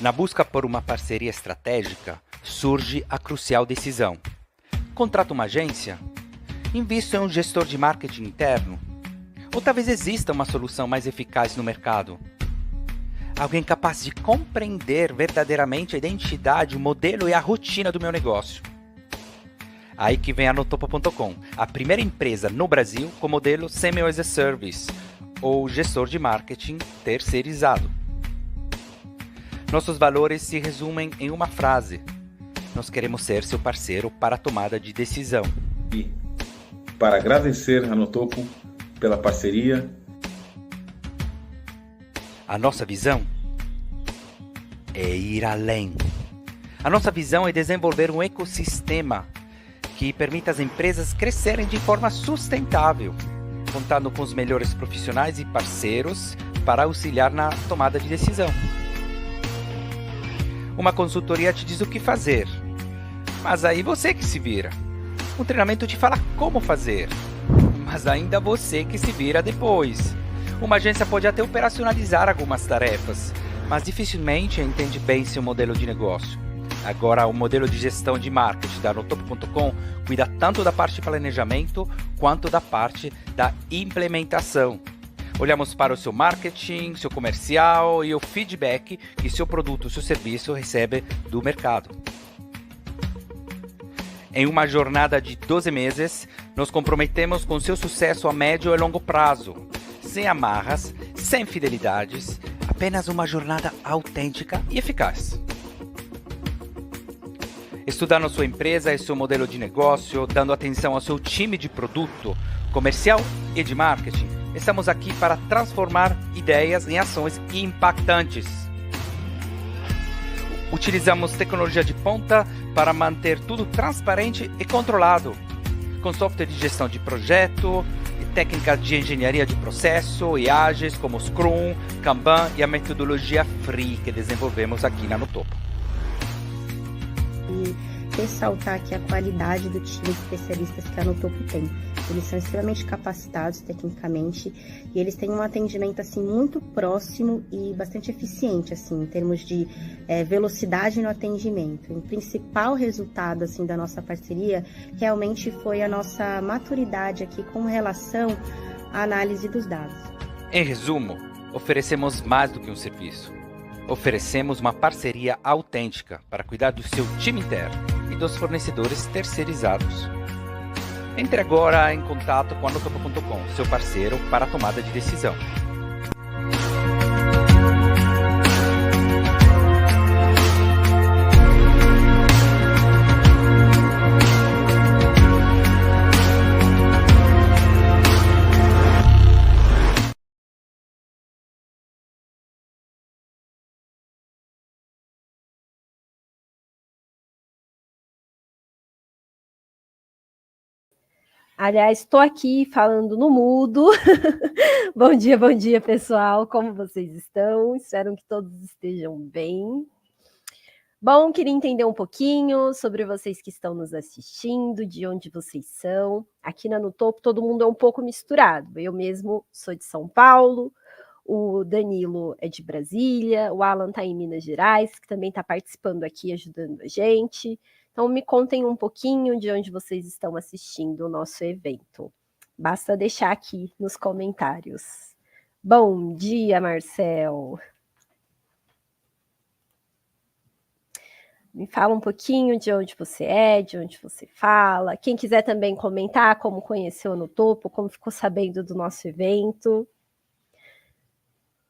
Na busca por uma parceria estratégica, surge a crucial decisão. Contrato uma agência? Invisto em um gestor de marketing interno? Ou talvez exista uma solução mais eficaz no mercado? Alguém capaz de compreender verdadeiramente a identidade, o modelo e a rotina do meu negócio. Aí que vem a Notopo.com, a primeira empresa no Brasil com modelo Semi-as-a-Service, ou gestor de marketing terceirizado. Nossos valores se resumem em uma frase: nós queremos ser seu parceiro para a tomada de decisão. E para agradecer a Notopo pela parceria. A nossa visão é ir além. A nossa visão é desenvolver um ecossistema que permita às empresas crescerem de forma sustentável, contando com os melhores profissionais e parceiros para auxiliar na tomada de decisão. Uma consultoria te diz o que fazer, mas aí você que se vira. Um treinamento te fala como fazer, mas ainda você que se vira depois. Uma agência pode até operacionalizar algumas tarefas, mas dificilmente entende bem seu modelo de negócio. Agora, o modelo de gestão de marketing da Notopo.com cuida tanto da parte de planejamento quanto da parte da implementação. Olhamos para o seu marketing, seu comercial e o feedback que seu produto ou seu serviço recebe do mercado. Em uma jornada de 12 meses, nos comprometemos com seu sucesso a médio e longo prazo, sem amarras, sem fidelidades, apenas uma jornada autêntica e eficaz. Estudando sua empresa e seu modelo de negócio, dando atenção ao seu time de produto, comercial e de marketing, estamos aqui para transformar ideias em ações impactantes. Utilizamos tecnologia de ponta para manter tudo transparente e controlado, com software de gestão de projeto, e técnicas de engenharia de processo e ágeis como Scrum, Kanban e a metodologia Free que desenvolvemos aqui na Notopo. E ressaltar aqui a qualidade do time de especialistas que a Notopo tem. Eles são extremamente capacitados tecnicamente e eles têm um atendimento assim muito próximo e bastante eficiente assim em termos de velocidade no atendimento. O principal resultado assim da nossa parceria realmente foi a nossa maturidade aqui com relação à análise dos dados. Em resumo, oferecemos mais do que um serviço. Oferecemos uma parceria autêntica para cuidar do seu time interno e dos fornecedores terceirizados. Entre agora em contato com a Notopo.com, seu parceiro para a tomada de decisão. Aliás, estou aqui falando no mudo. Bom dia, pessoal. Como vocês estão? Espero que todos estejam bem. Bom, queria entender um pouquinho sobre vocês que estão nos assistindo, de onde vocês são. Aqui na No Topo, todo mundo é um pouco misturado. Eu mesmo sou de São Paulo, o Danilo é de Brasília, o Alan está em Minas Gerais, que também está participando aqui, ajudando a gente. Então, me contem um pouquinho de onde vocês estão assistindo o nosso evento. Basta deixar aqui nos comentários. Bom dia, Marcel. Me fala um pouquinho de onde você é, de onde você fala. Quem quiser também comentar como conheceu No Topo, como ficou sabendo do nosso evento.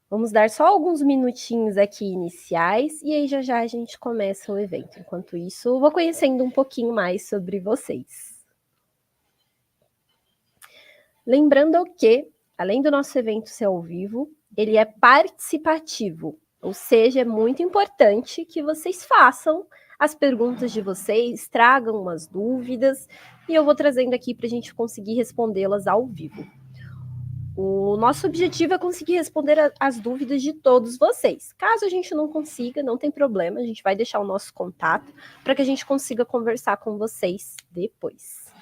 Vamos dar só alguns minutinhos aqui iniciais e aí já a gente começa o evento. Enquanto isso, eu vou conhecendo um pouquinho mais sobre vocês. Lembrando que, além do nosso evento ser ao vivo, ele é participativo, ou seja, é muito importante que vocês façam as perguntas de vocês, tragam umas dúvidas e eu vou trazendo aqui para a gente conseguir respondê-las ao vivo. O nosso objetivo é conseguir responder as dúvidas de todos vocês. Caso a gente não consiga, não tem problema, a gente vai deixar o nosso contato para que a gente consiga conversar com vocês depois.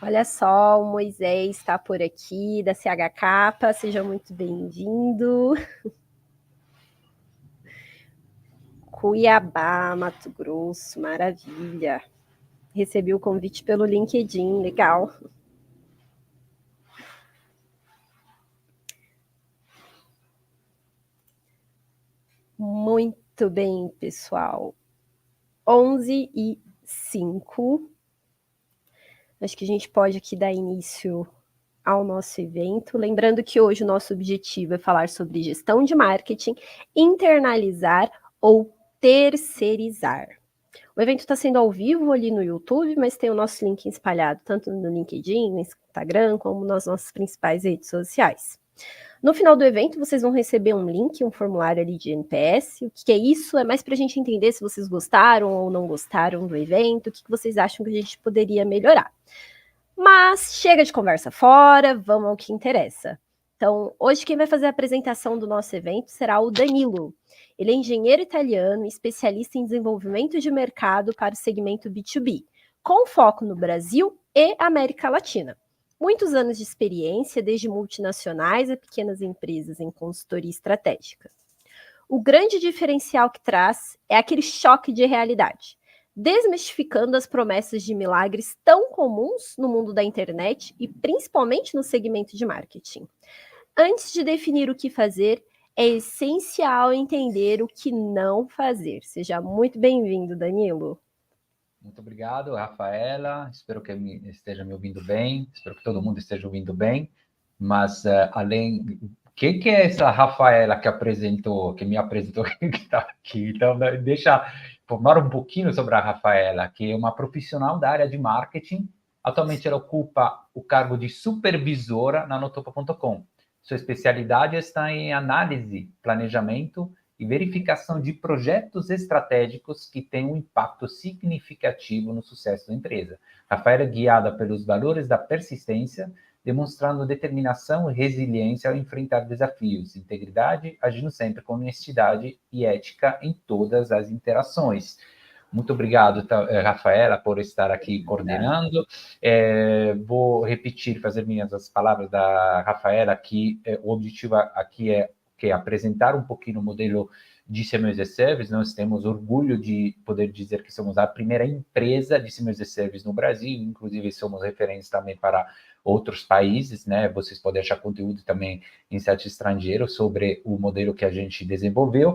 Olha só, o Moisés está por aqui, da CHK, seja muito bem-vindo. Cuiabá, Mato Grosso, maravilha. Recebi o convite pelo LinkedIn, legal. Muito bem, pessoal. 11h05. Acho que a gente pode aqui dar início ao nosso evento. Lembrando que hoje o nosso objetivo é falar sobre gestão de marketing, internalizar ou terceirizar. O evento está sendo ao vivo ali no YouTube, mas tem o nosso link espalhado tanto no LinkedIn, no Instagram, como nas nossas principais redes sociais. No final do evento, vocês vão receber um link, um formulário ali de NPS. O que é isso? É mais para a gente entender se vocês gostaram ou não gostaram do evento, o que vocês acham que a gente poderia melhorar. Mas chega de conversa fora, vamos ao que interessa. Então, hoje quem vai fazer a apresentação do nosso evento será o Danilo. Ele é engenheiro italiano e especialista em desenvolvimento de mercado para o segmento B2B, com foco no Brasil e América Latina. Muitos anos de experiência, desde multinacionais a pequenas empresas em consultoria estratégica. O grande diferencial que traz é aquele choque de realidade, desmistificando as promessas de milagres tão comuns no mundo da internet e principalmente no segmento de marketing. Antes de definir o que fazer, é essencial entender o que não fazer. Seja muito bem-vindo, Danilo. Muito obrigado, Rafaela. Espero que esteja me ouvindo bem. Espero que todo mundo esteja ouvindo bem. Mas, além... Quem que é essa Rafaela que me apresentou, que está aqui? Então, deixa informar um pouquinho sobre a Rafaela, que é uma profissional da área de marketing. Atualmente, ela ocupa o cargo de supervisora na Notopo.com. Sua especialidade está em análise, planejamento e verificação de projetos estratégicos que têm um impacto significativo no sucesso da empresa. Rafaela é guiada pelos valores da persistência, demonstrando determinação e resiliência ao enfrentar desafios, integridade, agindo sempre com honestidade e ética em todas as interações. Muito obrigado, Rafaela, por estar aqui coordenando. Vou repetir, fazer as palavras da Rafaela, que o objetivo aqui é apresentar um pouquinho o modelo de CMS as a Service. Nós temos orgulho de poder dizer que somos a primeira empresa de CMS as a Service no Brasil, inclusive somos referentes também para outros países, né? Vocês podem achar conteúdo também em site estrangeiro sobre o modelo que a gente desenvolveu.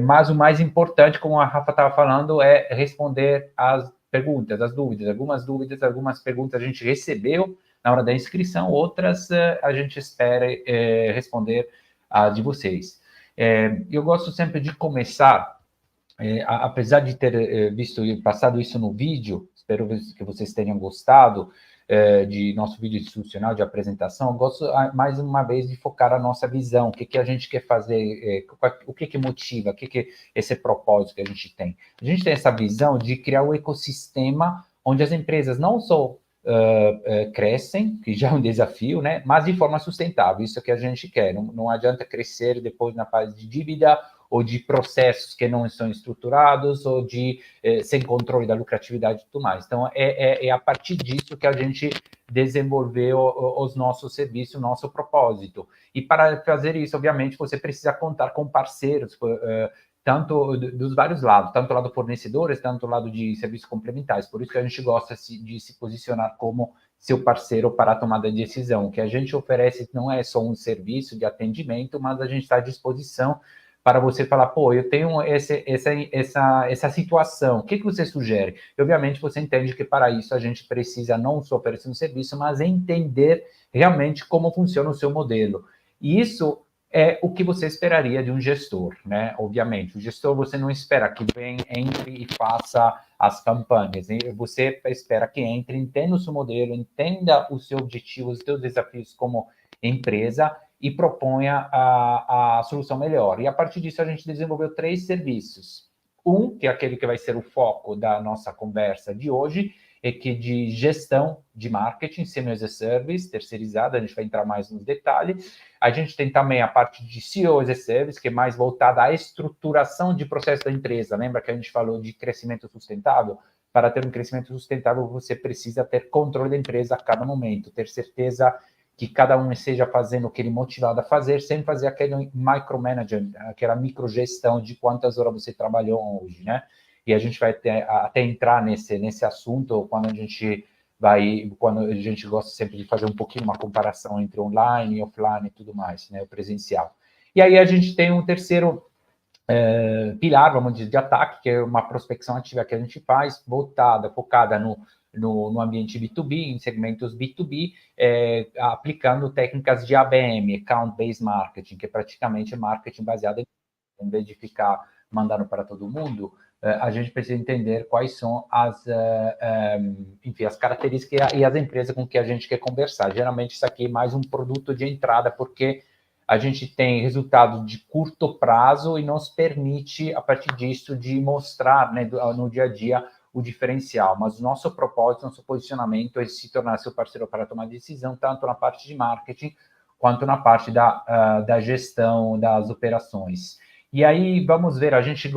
Mas o mais importante, como a Rafa estava falando, é responder as perguntas, as dúvidas. Algumas perguntas a gente recebeu na hora da inscrição, outras a gente espera responder a de vocês. Eu gosto sempre de começar, apesar de ter passado isso no vídeo, espero que vocês tenham gostado, de nosso vídeo institucional de apresentação, eu gosto mais uma vez de focar a nossa visão, o que a gente quer fazer, o que motiva, o que esse propósito que a gente tem. A gente tem essa visão de criar um ecossistema onde as empresas não só crescem, que já é um desafio, né, mas de forma sustentável, isso é que a gente quer. Não adianta crescer depois na fase de dívida ou de processos que não estão estruturados, ou de sem controle da lucratividade e tudo mais. Então, é a partir disso que a gente desenvolveu os nossos serviços, o nosso propósito. E para fazer isso, obviamente, você precisa contar com parceiros, tanto dos vários lados, tanto do lado fornecedores, tanto do lado de serviços complementares. Por isso que a gente gosta de se posicionar como seu parceiro para a tomada de decisão. O que a gente oferece não é só um serviço de atendimento, mas a gente está à disposição para você falar, pô, eu tenho essa situação, o que você sugere? E, obviamente, você entende que para isso a gente precisa não só oferecer um serviço, mas entender realmente como funciona o seu modelo. E isso é o que você esperaria de um gestor, né? Obviamente, o gestor você não espera que entre e faça as campanhas, você espera que entre, entenda o seu modelo, entenda o seu objetivo, os seus desafios como empresa e proponha a solução melhor. E a partir disso a gente desenvolveu 3 serviços. Um, que é aquele que vai ser o foco da nossa conversa de hoje, é que de gestão de marketing, semi-as-a-service, terceirizada, a gente vai entrar mais nos detalhes. A gente tem também a parte de CEO as a Service, que é mais voltada à estruturação de processo da empresa. Lembra que a gente falou de crescimento sustentável? Para ter um crescimento sustentável, você precisa ter controle da empresa a cada momento, ter certeza que cada um esteja fazendo o que ele é motivado a fazer, sem fazer aquele micromanagement, aquela microgestão de quantas horas você trabalhou hoje, né? E a gente vai até entrar nesse assunto quando a gente gosta sempre de fazer um pouquinho uma comparação entre online e offline e tudo mais, né? O presencial. E aí a gente tem um terceiro pilar, vamos dizer, de ataque, que é uma prospecção ativa que a gente faz, focada no ambiente B2B, em segmentos B2B, aplicando técnicas de ABM, Account-Based Marketing, que é praticamente marketing baseado em vez de ficar mandando para todo mundo, a gente precisa entender quais são as características e as empresas com que a gente quer conversar. Geralmente, isso aqui é mais um produto de entrada, porque a gente tem resultados de curto prazo e nos permite, a partir disso, de mostrar, né, no dia a dia o diferencial. Mas o nosso propósito, nosso posicionamento é se tornar seu parceiro para tomar decisão, tanto na parte de marketing quanto na parte da gestão das operações. E aí, vamos ver, a gente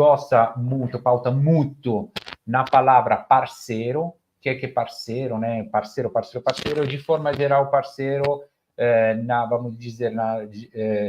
pauta muito na palavra parceiro. O que é parceiro, né? Parceiro. De forma geral, parceiro, vamos dizer, na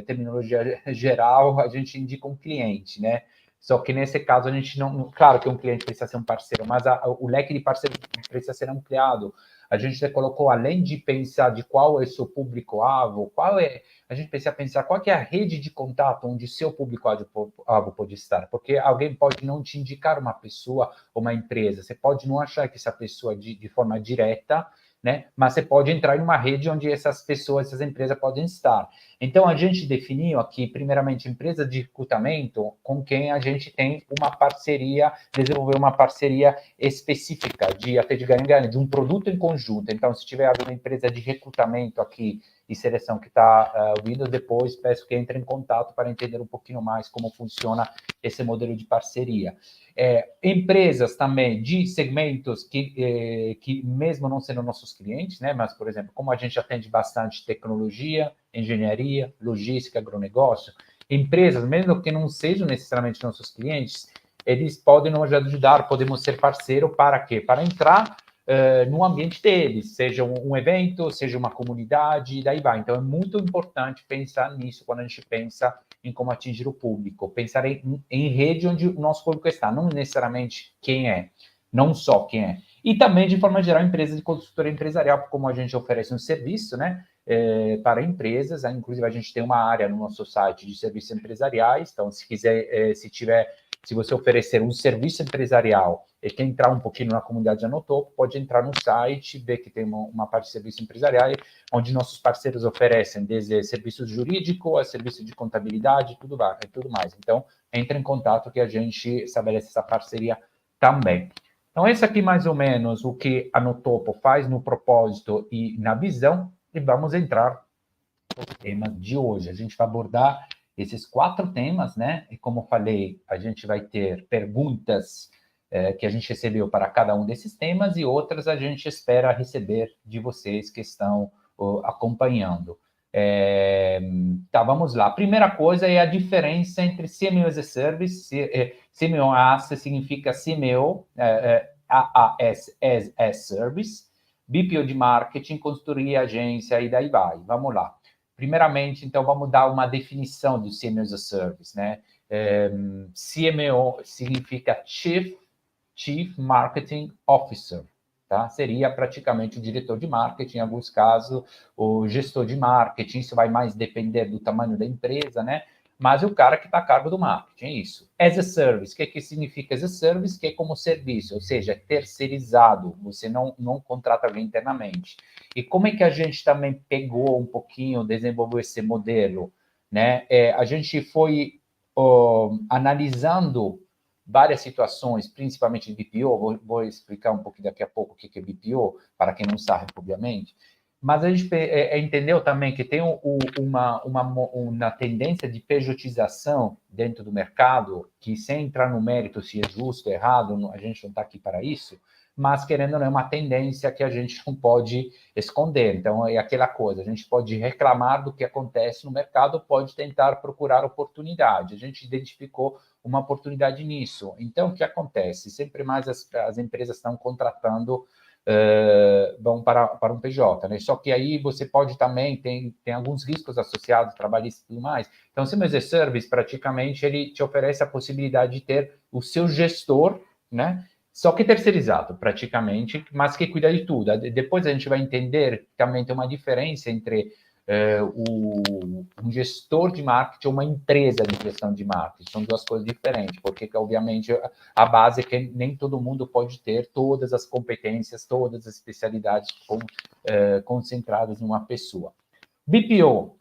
terminologia geral, a gente indica um cliente, né? Só que nesse caso a gente não... Claro que um cliente precisa ser um parceiro, mas o leque de parceiros precisa ser ampliado. A gente já colocou, além de pensar de qual é o seu público-alvo, a gente precisa pensar qual é a rede de contato onde seu público-alvo pode estar. Porque alguém pode não te indicar uma pessoa ou uma empresa. Você pode não achar que essa pessoa de forma direta, né? Mas você pode entrar em uma rede onde essas pessoas, essas empresas podem estar. Então, a gente definiu aqui, primeiramente, empresa de recrutamento com quem a gente tem uma parceria, desenvolver uma parceria específica, até de ganha-ganha, de um produto em conjunto. Então, se tiver alguma empresa de recrutamento aqui e seleção que está ouvindo, depois peço que entre em contato para entender um pouquinho mais como funciona esse modelo de parceria. Empresas também de segmentos que mesmo não sendo nossos clientes, né, mas, por exemplo, como a gente atende bastante tecnologia, engenharia, logística, agronegócio, empresas, mesmo que não sejam necessariamente nossos clientes, eles podem nos ajudar, podemos ser parceiro para quê? Para entrar no ambiente deles, seja um evento, seja uma comunidade, e daí vai. Então, é muito importante pensar nisso quando a gente pensa em como atingir o público, pensar em rede onde o nosso público está, não necessariamente quem é, não só quem é. E também, de forma geral, empresas de consultoria empresarial, como a gente oferece um serviço, né, para empresas, inclusive a gente tem uma área no nosso site de serviços empresariais, então, se quiser, se você oferecer um serviço empresarial e quer entrar um pouquinho na comunidade de Anotopo, pode entrar no site, ver que tem uma parte de serviço empresarial, onde nossos parceiros oferecem desde serviços jurídicos a serviço de contabilidade e tudo mais. Então, entre em contato que a gente estabelece essa parceria também. Então, esse aqui mais ou menos o que a Notopo faz no propósito e na visão, e vamos entrar nos temas de hoje. A gente vai abordar esses 4 temas, né? E como eu falei, a gente vai ter perguntas que a gente recebeu para cada um desses temas e outras a gente espera receber de vocês que estão acompanhando. Tá, vamos lá. A primeira coisa é a diferença entre CMO as a Service. CMO as significa CMO, AAS as a Service, BPO de marketing, consultoria, agência e daí vai. Vamos lá. Primeiramente, então, vamos dar uma definição do CMO as a Service, né? CMO significa Chief Marketing Officer. Tá? Seria praticamente o diretor de marketing, em alguns casos, o gestor de marketing, isso vai mais depender do tamanho da empresa, né? Mas o cara que está a cargo do marketing, é isso. As a service, o que significa as a service? Que é como serviço, ou seja, é terceirizado, você não contrata alguém internamente. E como é que a gente também pegou um pouquinho, desenvolveu esse modelo, né? A gente foi analisando várias situações, principalmente de BPO, vou explicar um pouquinho daqui a pouco o que é BPO, para quem não sabe, obviamente, mas a gente entendeu também que tem uma tendência de pejotização dentro do mercado, que sem entrar no mérito se é justo ou errado, a gente não está aqui para isso, mas querendo ou não, é uma tendência que a gente não pode esconder. Então, é aquela coisa, a gente pode reclamar do que acontece no mercado, pode tentar procurar oportunidade. A gente identificou uma oportunidade nisso. Então, o que acontece? Sempre mais as empresas estão contratando, vão para um PJ, né? Só que aí você pode também, tem alguns riscos associados, trabalhistas e tudo mais. Então, o CMO as a Service, praticamente, ele te oferece a possibilidade de ter o seu gestor, né? Só que terceirizado, praticamente, mas que cuida de tudo. Depois a gente vai entender que também tem uma diferença entre um gestor de marketing ou uma empresa de gestão de marketing. São duas coisas diferentes, porque, obviamente, a base é que nem todo mundo pode ter todas as competências, todas as especialidades concentradas numa pessoa. BPO.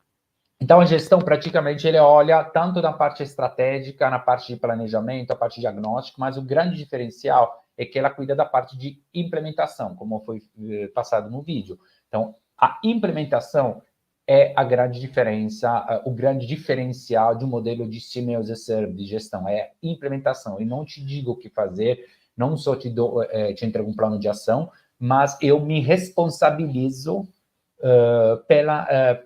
Então, a gestão, praticamente, ele olha tanto na parte estratégica, na parte de planejamento, a parte diagnóstica, mas o grande diferencial é que ela cuida da parte de implementação, como foi passado no vídeo. Então, a implementação é a grande diferença, o grande diferencial de um modelo de CMO as a Service, de gestão, é a implementação. E não te digo o que fazer, não só te entrego um plano de ação, mas eu me responsabilizo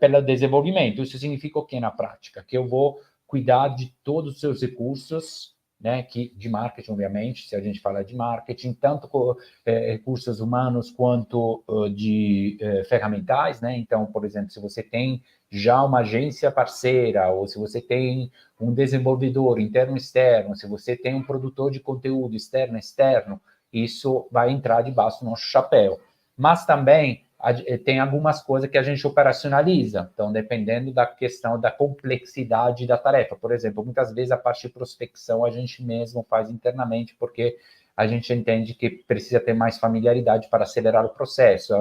pelo desenvolvimento. Isso significa o que na prática? Que eu vou cuidar de todos os seus recursos, né, de marketing, obviamente, se a gente falar de marketing, tanto recursos humanos quanto de ferramentais, né? Então, por exemplo, se você tem já uma agência parceira, ou se você tem um desenvolvedor interno e externo, se você tem um produtor de conteúdo externo e externo, isso vai entrar debaixo do nosso chapéu. Mas também tem algumas coisas que a gente operacionaliza, então, dependendo da questão da complexidade da tarefa. Por exemplo, muitas vezes a parte de prospecção a gente mesmo faz internamente, porque a gente entende que precisa ter mais familiaridade para acelerar o processo.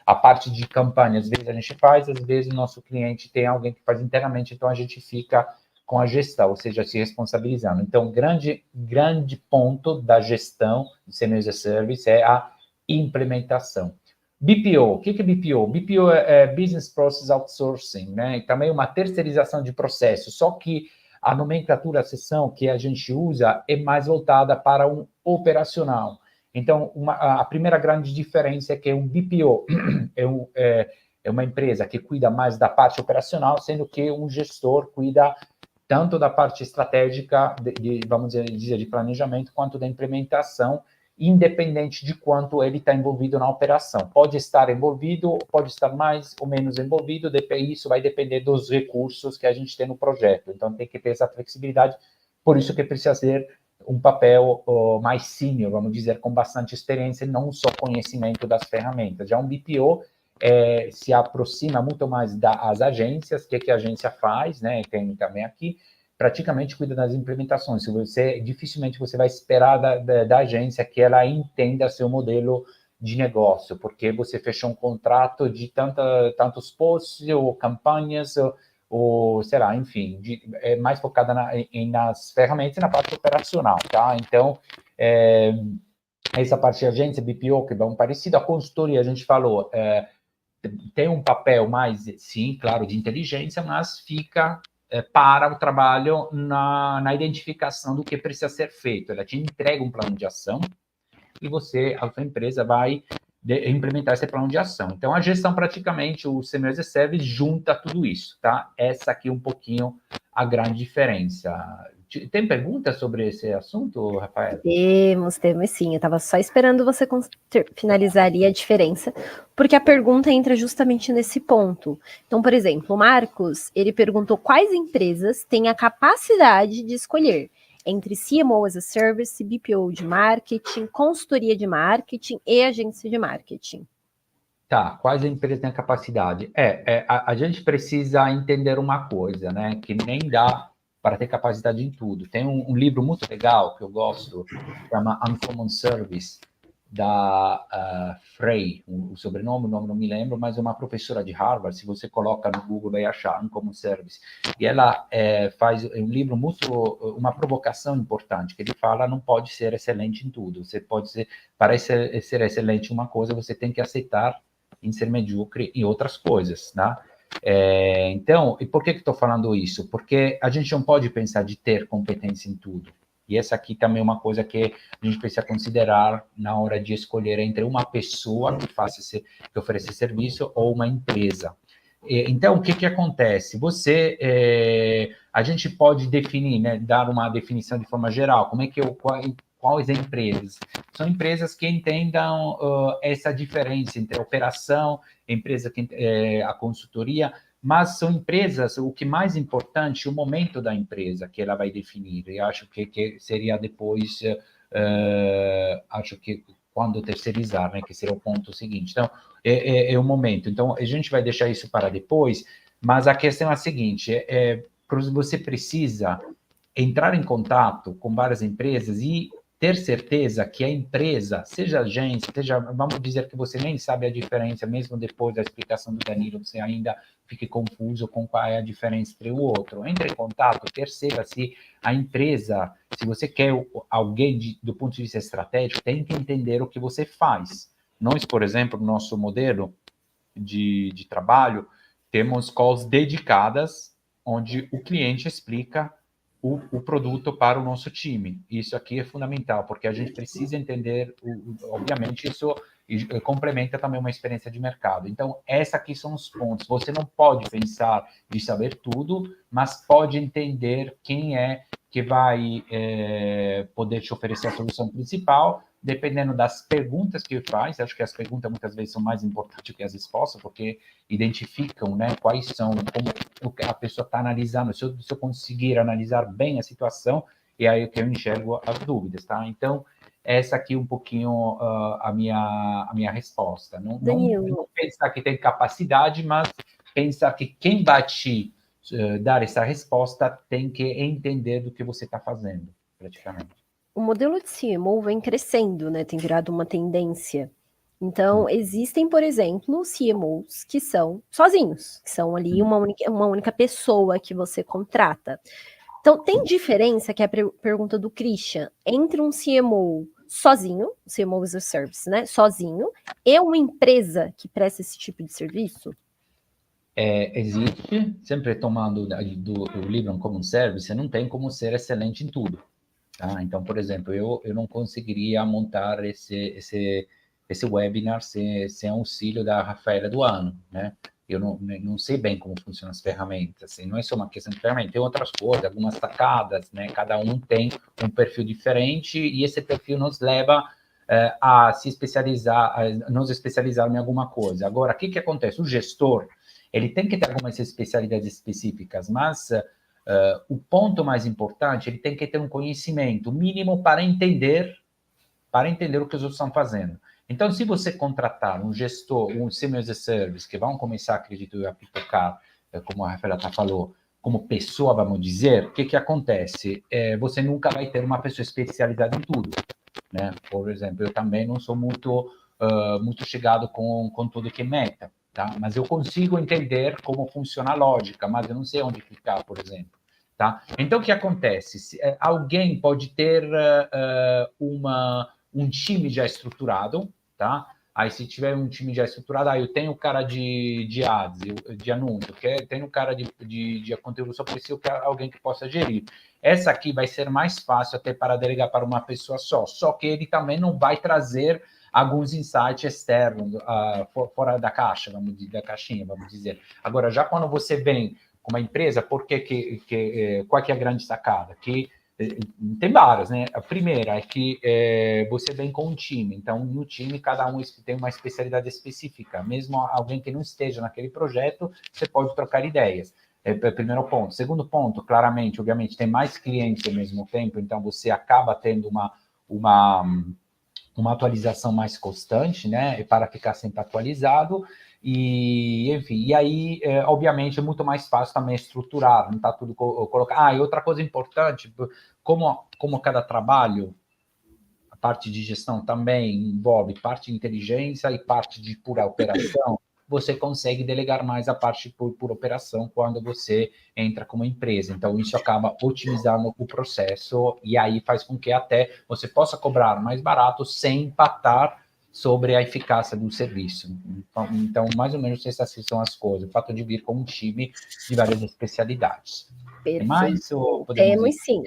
A parte de campanha, às vezes a gente faz, às vezes o nosso cliente tem alguém que faz internamente, então a gente fica com a gestão, ou seja, se responsabilizando. Então, grande ponto da gestão de CMO as a Service é a implementação. BPO, o que é BPO? BPO é Business Process Outsourcing, né? E também uma terceirização de processo, só que a nomenclatura, a seção que a gente usa é mais voltada para um operacional. Então, a primeira grande diferença é que um BPO é uma empresa que cuida mais da parte operacional, sendo que um gestor cuida tanto da parte estratégica, vamos dizer, de planejamento, quanto da implementação, independente de quanto ele está envolvido na operação. Pode estar envolvido, pode estar mais ou menos envolvido, isso vai depender dos recursos que a gente tem no projeto. Então, tem que ter essa flexibilidade, por isso que precisa ser um papel mais sênior, vamos dizer, com bastante experiência, não só conhecimento das ferramentas. Já um BPO se aproxima muito mais das agências, o que a agência faz, né? Tem também aqui, praticamente cuida das implementações. Dificilmente você vai esperar da agência que ela entenda seu modelo de negócio, porque você fechou um contrato de tantos posts ou campanhas, ou sei lá, enfim, é mais focada nas ferramentas e na parte operacional, tá? Então, essa parte de agência, BPO, que é um parecido, a consultoria, a gente falou, tem um papel mais, sim, claro, de inteligência, mas fica para o trabalho na identificação do que precisa ser feito. Ela te entrega um plano de ação e você, a sua empresa, vai implementar esse plano de ação. Então, a gestão, praticamente, o CMO as a Service junta tudo isso, tá? Essa aqui um pouquinho a grande diferença. Tem perguntas sobre esse assunto, Rafael? Temos sim. Eu estava só esperando você finalizar ali a diferença, porque a pergunta entra justamente nesse ponto. Então, por exemplo, o Marcos, ele perguntou quais empresas têm a capacidade de escolher entre CMO as a Service, BPO de marketing, consultoria de marketing e agência de marketing. Tá, quais empresas têm a capacidade? A gente precisa entender uma coisa, né? Que nem dá para ter capacidade em tudo. Tem um livro muito legal que eu gosto, chama Uncommon Service, da Frey, o sobrenome, o nome não me lembro, mas é uma professora de Harvard. Se você coloca no Google, vai achar Uncommon Service. E ela faz um livro uma provocação importante, que ele fala, não pode ser excelente em tudo. Você pode ser, para ser excelente em uma coisa, você tem que aceitar em ser medíocre em outras coisas, tá? Então, e por que estou falando isso? Porque a gente não pode pensar de ter competência em tudo. E essa aqui também é uma coisa que a gente precisa considerar na hora de escolher entre uma pessoa que oferece serviço ou uma empresa. Então, o que acontece? A gente pode definir, né, dar uma definição de forma geral. Quais empresas? São empresas que entendam essa diferença entre a operação, a consultoria, mas são empresas, o que mais importante, o momento da empresa que ela vai definir. Eu acho que seria depois, acho que quando terceirizar, né, que seria o ponto seguinte. Então, é o momento. Então, a gente vai deixar isso para depois, mas a questão é a seguinte, você precisa entrar em contato com várias empresas e ter certeza que a empresa, seja agência, vamos dizer que você nem sabe a diferença, mesmo depois da explicação do Danilo, você ainda fique confuso com qual é a diferença entre o outro. Entre em contato, perceba se a empresa, se você quer alguém do ponto de vista estratégico, tem que entender o que você faz. Nós, por exemplo, no nosso modelo de trabalho, temos calls dedicadas, onde o cliente explica o produto para o nosso time. Isso aqui é fundamental, porque a gente precisa entender, obviamente, isso complementa também uma experiência de mercado. Então, esses aqui são os pontos. Você não pode pensar de saber tudo, mas pode entender quem é que vai poder te oferecer a solução principal, dependendo das perguntas que ele faz. Acho que as perguntas muitas vezes são mais importantes que as respostas, porque identificam, né, quais são, como a pessoa está analisando. Se eu conseguir analisar bem a situação, é aí que eu enxergo as dúvidas, tá? Então, essa aqui um pouquinho a minha resposta. Não pensar que tem capacidade, mas pensar que quem vai te dar essa resposta tem que entender do que você está fazendo, praticamente. O modelo de CMO vem crescendo, né? Tem virado uma tendência. Então, existem, por exemplo, CMOs que são sozinhos, que são ali uma única pessoa que você contrata. Então, tem diferença, que é a pergunta do Christian, entre um CMO sozinho, CMO as a Service, né? Sozinho, e uma empresa que presta esse tipo de serviço? Existe, sempre tomando do livro Uncommon Service, você não tem como ser excelente em tudo. Tá? Então, por exemplo, eu não conseguiria montar esse webinar sem auxílio da Rafaela do Ano, né? Eu não sei bem como funcionam as ferramentas, assim, não é só uma questão de ferramenta, tem outras coisas, algumas sacadas, né? Cada um tem um perfil diferente e esse perfil nos leva a se especializar, nos especializar em alguma coisa. Agora, o que acontece? O gestor, ele tem que ter algumas especialidades específicas, mas o ponto mais importante, ele tem que ter um conhecimento mínimo para entender o que os outros estão fazendo. Então, se você contratar um gestor, um CMO as a Service, que vão começar, acredito eu, a pipocar, como a Rafaela falou, como pessoa, vamos dizer, o que acontece? Você nunca vai ter uma pessoa especializada em tudo, né? Por exemplo, eu também não sou muito chegado com tudo que é meta, tá? Mas eu consigo entender como funciona a lógica, mas eu não sei onde clicar, por exemplo, tá? Então, o que acontece? Alguém pode ter um time já estruturado, tá? Aí, se tiver um time já estruturado, aí eu tenho o cara de ads, de anúncio, tenho o cara de conteúdo, só preciso de alguém que possa gerir. Essa aqui vai ser mais fácil até para delegar para uma pessoa só que ele também não vai trazer alguns insights externos, fora da caixa, da caixinha, vamos dizer. Agora, já quando você vem com uma empresa, qual que é a grande sacada? Que tem várias, né? A primeira é que você vem com um time, então no time cada um tem uma especialidade específica, mesmo alguém que não esteja naquele projeto, você pode trocar ideias. Primeiro ponto. Segundo ponto, claramente, obviamente, tem mais clientes ao mesmo tempo, então você acaba tendo uma atualização mais constante, né? Para ficar sempre atualizado. E, enfim, e aí, obviamente, é muito mais fácil também estruturar, não está tudo colocado. E outra coisa importante, como cada trabalho, a parte de gestão também envolve parte de inteligência e parte de pura operação, você consegue delegar mais a parte por operação quando você entra como empresa. Então, isso acaba otimizando o processo e aí faz com que até você possa cobrar mais barato sem impactar sobre a eficácia do serviço. Então, mais ou menos essas são as coisas. O fato de vir com um time de várias especialidades. Perfeito. Mais ou temos sim.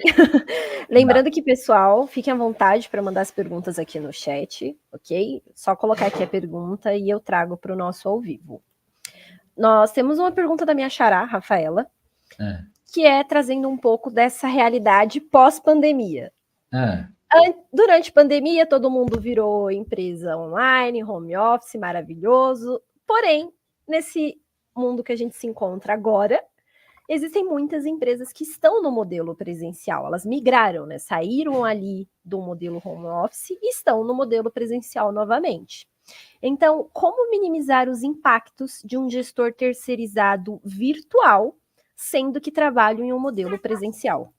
Lembrando que, pessoal, fiquem à vontade para mandar as perguntas aqui no chat, ok? Só colocar aqui a pergunta e eu trago para o nosso ao vivo. Nós temos uma pergunta da minha xará, Rafaela, que é trazendo um pouco dessa realidade pós-pandemia. Durante a pandemia, todo mundo virou empresa online, home office, maravilhoso. Porém, nesse mundo que a gente se encontra agora, existem muitas empresas que estão no modelo presencial. Elas migraram, né? Saíram ali do modelo home office e estão no modelo presencial novamente. Então, como minimizar os impactos de um gestor terceirizado virtual, sendo que trabalham em um modelo presencial?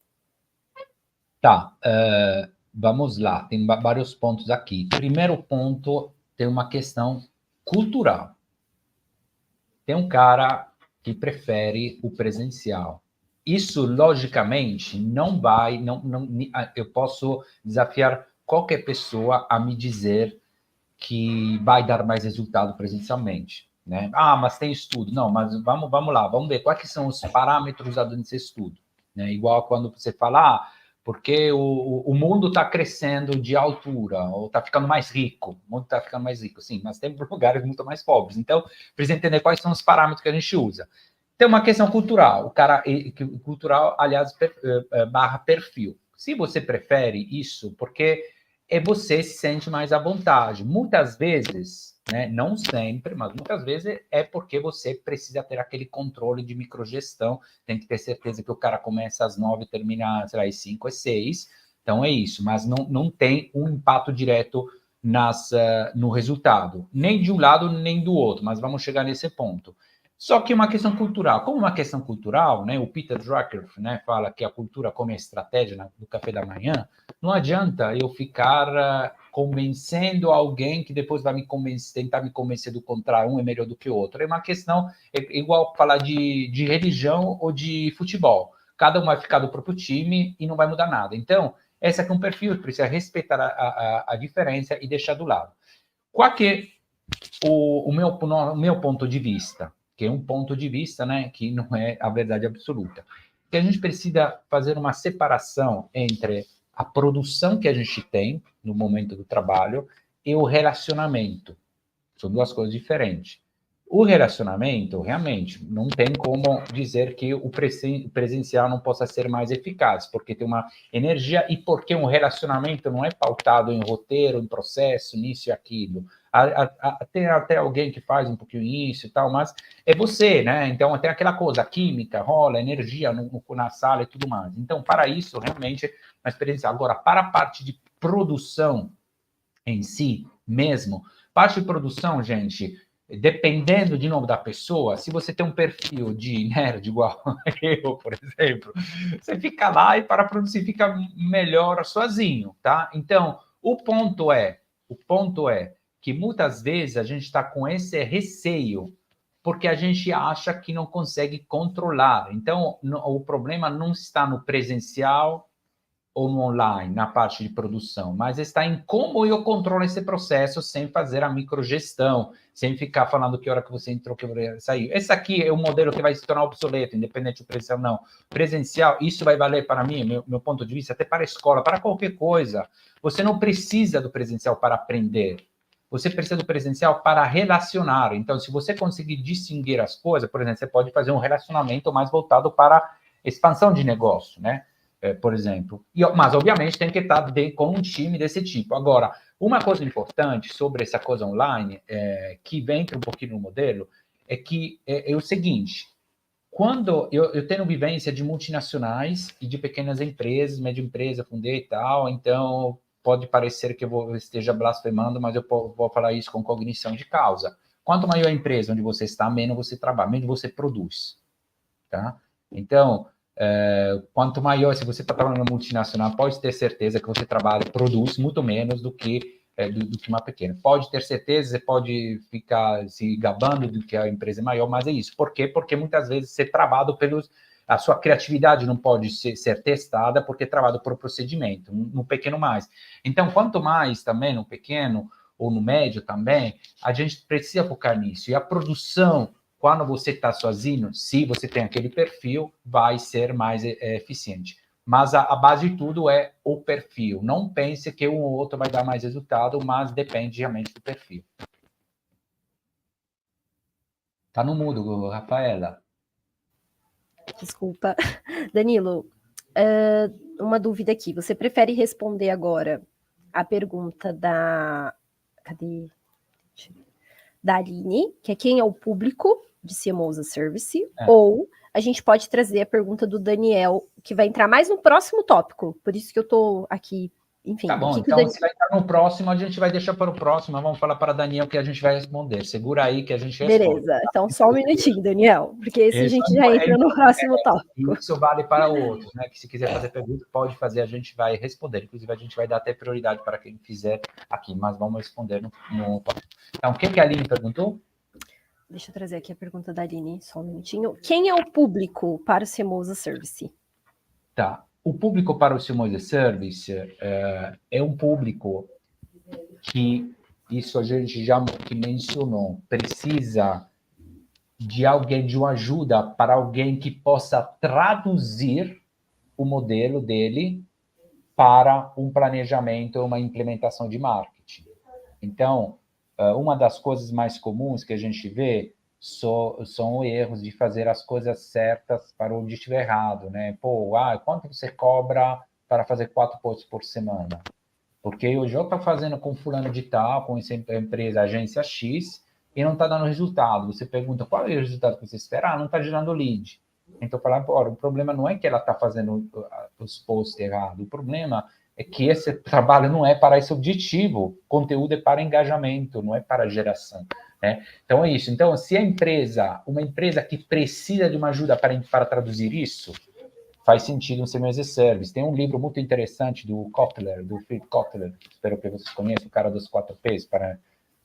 Tá. Vamos lá, tem vários pontos aqui. Primeiro ponto, tem uma questão cultural. Tem um cara que prefere o presencial. Isso, logicamente, não vai... eu posso desafiar qualquer pessoa a me dizer que vai dar mais resultado presencialmente, né? Mas tem estudo. Não, mas vamos lá, vamos ver quais que são os parâmetros usados nesse estudo, né? Igual quando você fala... porque o mundo está crescendo de altura, ou está ficando mais rico. O mundo está ficando mais rico, sim, mas tem lugares muito mais pobres. Então, precisa entender quais são os parâmetros que a gente usa. Tem uma questão cultural. Cultural, aliás, barra perfil. Se você prefere isso, porque você se sente mais à vontade. Muitas vezes, né, não sempre, mas muitas vezes é porque você precisa ter aquele controle de microgestão, tem que ter certeza que o cara começa às 9 e termina, sei lá, às 5, às 6, então é isso, mas não tem um impacto direto no resultado, nem de um lado nem do outro, mas vamos chegar nesse ponto. Só que uma questão cultural, como uma questão cultural, né, o Peter Drucker, né, fala que a cultura come a estratégia do café da manhã, não adianta eu ficar convencendo alguém que depois vai tentar me convencer do contrário, um é melhor do que o outro. É uma questão, igual falar de religião ou de futebol. Cada um vai ficar do próprio time e não vai mudar nada. Então, esse aqui é um perfil, precisa respeitar a diferença e deixar do lado. Qual que é o meu ponto de vista? Que é um ponto de vista, né, que não é a verdade absoluta. Que a gente precisa fazer uma separação entre a produção que a gente tem no momento do trabalho e o relacionamento. São duas coisas diferentes. O relacionamento, realmente, não tem como dizer que o presencial não possa ser mais eficaz, porque tem uma energia e porque um relacionamento não é pautado em roteiro, em processo, nisso e aquilo. Tem até alguém que faz um pouquinho isso e tal, mas é você, né? Então, tem aquela coisa, a química, rola, energia na sala e tudo mais. Então, para isso, realmente, uma experiência. Agora, para a parte de produção em si mesmo, parte de produção, gente, dependendo, de novo, da pessoa, se você tem um perfil de nerd igual eu, por exemplo, você fica lá e para produzir fica melhor sozinho, tá? Então, o ponto é que muitas vezes a gente está com esse receio porque a gente acha que não consegue controlar. Então, o problema não está no presencial ou no online, na parte de produção, mas está em como eu controlo esse processo sem fazer a microgestão, sem ficar falando que hora que você entrou, que hora saiu. Esse aqui é o modelo que vai se tornar obsoleto, independente do presencial ou não. Presencial, isso vai valer para mim, meu ponto de vista, até para a escola, para qualquer coisa. Você não precisa do presencial para aprender. Você precisa do presencial para relacionar. Então, se você conseguir distinguir as coisas, por exemplo, você pode fazer um relacionamento mais voltado para expansão de negócio, né? Por exemplo. Mas, obviamente, tem que estar com um time desse tipo. Agora, uma coisa importante sobre essa coisa online, que entra um pouquinho no modelo, é que é o seguinte, quando eu tenho vivência de multinacionais e de pequenas empresas, média empresa, fundei e tal, então pode parecer que eu esteja blasfemando, mas eu vou falar isso com cognição de causa. Quanto maior a empresa onde você está, menos você trabalha, menos você produz. Tá? Então, quanto maior, se você está trabalhando na multinacional, pode ter certeza que você trabalha, produz muito menos do que uma pequena. Pode ter certeza, você pode ficar se gabando do que a empresa é maior, mas é isso. Por quê? Porque muitas vezes você é travado a sua criatividade não pode ser testada porque é travado por procedimento, no pequeno mais. Então, quanto mais também no pequeno ou no médio também, a gente precisa focar nisso. E a produção, quando você está sozinho, se você tem aquele perfil, vai ser mais eficiente. Mas a base de tudo é o perfil. Não pense que um ou outro vai dar mais resultado, mas depende realmente do perfil. Tá no mudo, Rafaela. Desculpa. Danilo, uma dúvida aqui. Você prefere responder agora a pergunta da Aline, que é quem é o público de CMO as a Service, ou a gente pode trazer a pergunta do Daniel, que vai entrar mais no próximo tópico, por isso que eu estou aqui, enfim. Tá bom, então se vai entrar no próximo, a gente vai deixar para o próximo, vamos falar para a Daniel que a gente vai responder. Segura aí que a gente responde. Beleza, então só um minutinho, Daniel, porque esse a gente já entra no próximo tópico. Isso vale para outros, né? Que se quiser fazer pergunta, pode fazer, a gente vai responder. Inclusive, a gente vai dar até prioridade para quem fizer aqui, mas vamos responder no tópico. Então, o que a Aline perguntou? Deixa eu trazer aqui a pergunta da Aline, só um minutinho. Quem é o público para o CMO as a Service? Tá. O público para o CMO as a Service é um público que, isso a gente já mencionou, precisa de alguém, de uma ajuda para alguém que possa traduzir o modelo dele para um planejamento, uma implementação de marketing. Então, uma das coisas mais comuns que a gente vê são erros de fazer as coisas certas para onde estiver errado, né? Quanto você cobra para fazer 4 posts por semana? Porque eu já estou fazendo com fulano de tal, com essa empresa, agência X, e não está dando resultado. Você pergunta, qual é o resultado que você espera? Não está gerando lead. Então, o problema não é que ela está fazendo os posts errados, o problema é que esse trabalho não é para esse objetivo, o conteúdo é para engajamento, não é para geração. Né? Então, é isso. Então, se uma empresa que precisa de uma ajuda para traduzir isso, faz sentido um CMO as a Service. Tem um livro muito interessante do Philip Kotler, espero que vocês conheçam, o cara dos 4 Ps,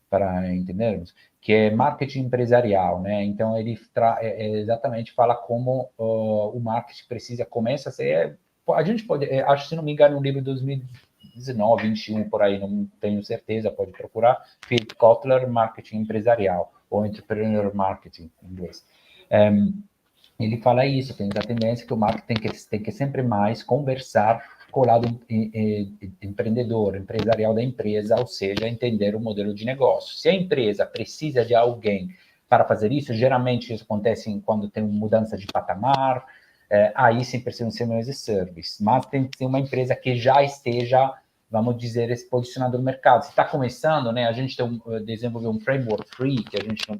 para entendermos, que é marketing empresarial, né? Então, ele exatamente fala como o marketing começa a ser... A gente pode, acho, se não me engano, um livro de 2019, 21, por aí, não tenho certeza, pode procurar, Philip Kotler, Marketing Empresarial, ou Entrepreneur Marketing, em inglês. Ele fala isso, tem a tendência que o marketing tem que sempre mais conversar com o lado empreendedor, empresarial da empresa, ou seja, entender o modelo de negócio. Se a empresa precisa de alguém para fazer isso, geralmente isso acontece quando tem uma mudança de patamar, aí sim precisa ser um CMO as a Service, mas tem que ser uma empresa que já esteja, vamos dizer, esse posicionado no mercado. Se está começando, né, a gente desenvolveu um framework free, que a gente não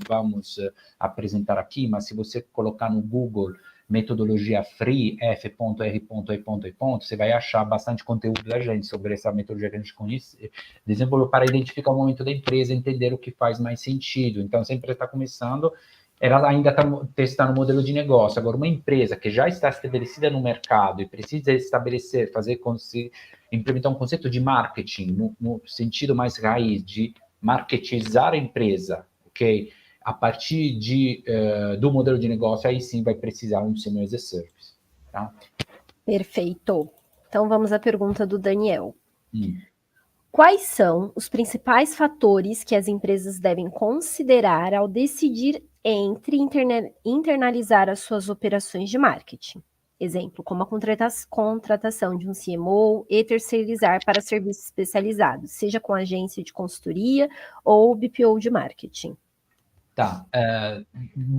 vamos apresentar aqui, mas se você colocar no Google metodologia free, f.r.e.e. Você vai achar bastante conteúdo da gente sobre essa metodologia que a gente conhece, desenvolveu para identificar o momento da empresa, entender o que faz mais sentido. Então, se a empresa está começando, ela ainda está testando o modelo de negócio. Agora, uma empresa que já está estabelecida no mercado e precisa implementar um conceito de marketing no sentido mais raiz, de marketizar a empresa, ok? A partir do modelo de negócio, aí sim vai precisar um CMO as a Service. Tá? Perfeito. Então vamos à pergunta do Daniel. Quais são os principais fatores que as empresas devem considerar ao decidir entre internalizar as suas operações de marketing? Exemplo, como a contratação de um CMO e terceirizar para serviços especializados, seja com agência de consultoria ou BPO de marketing. Tá,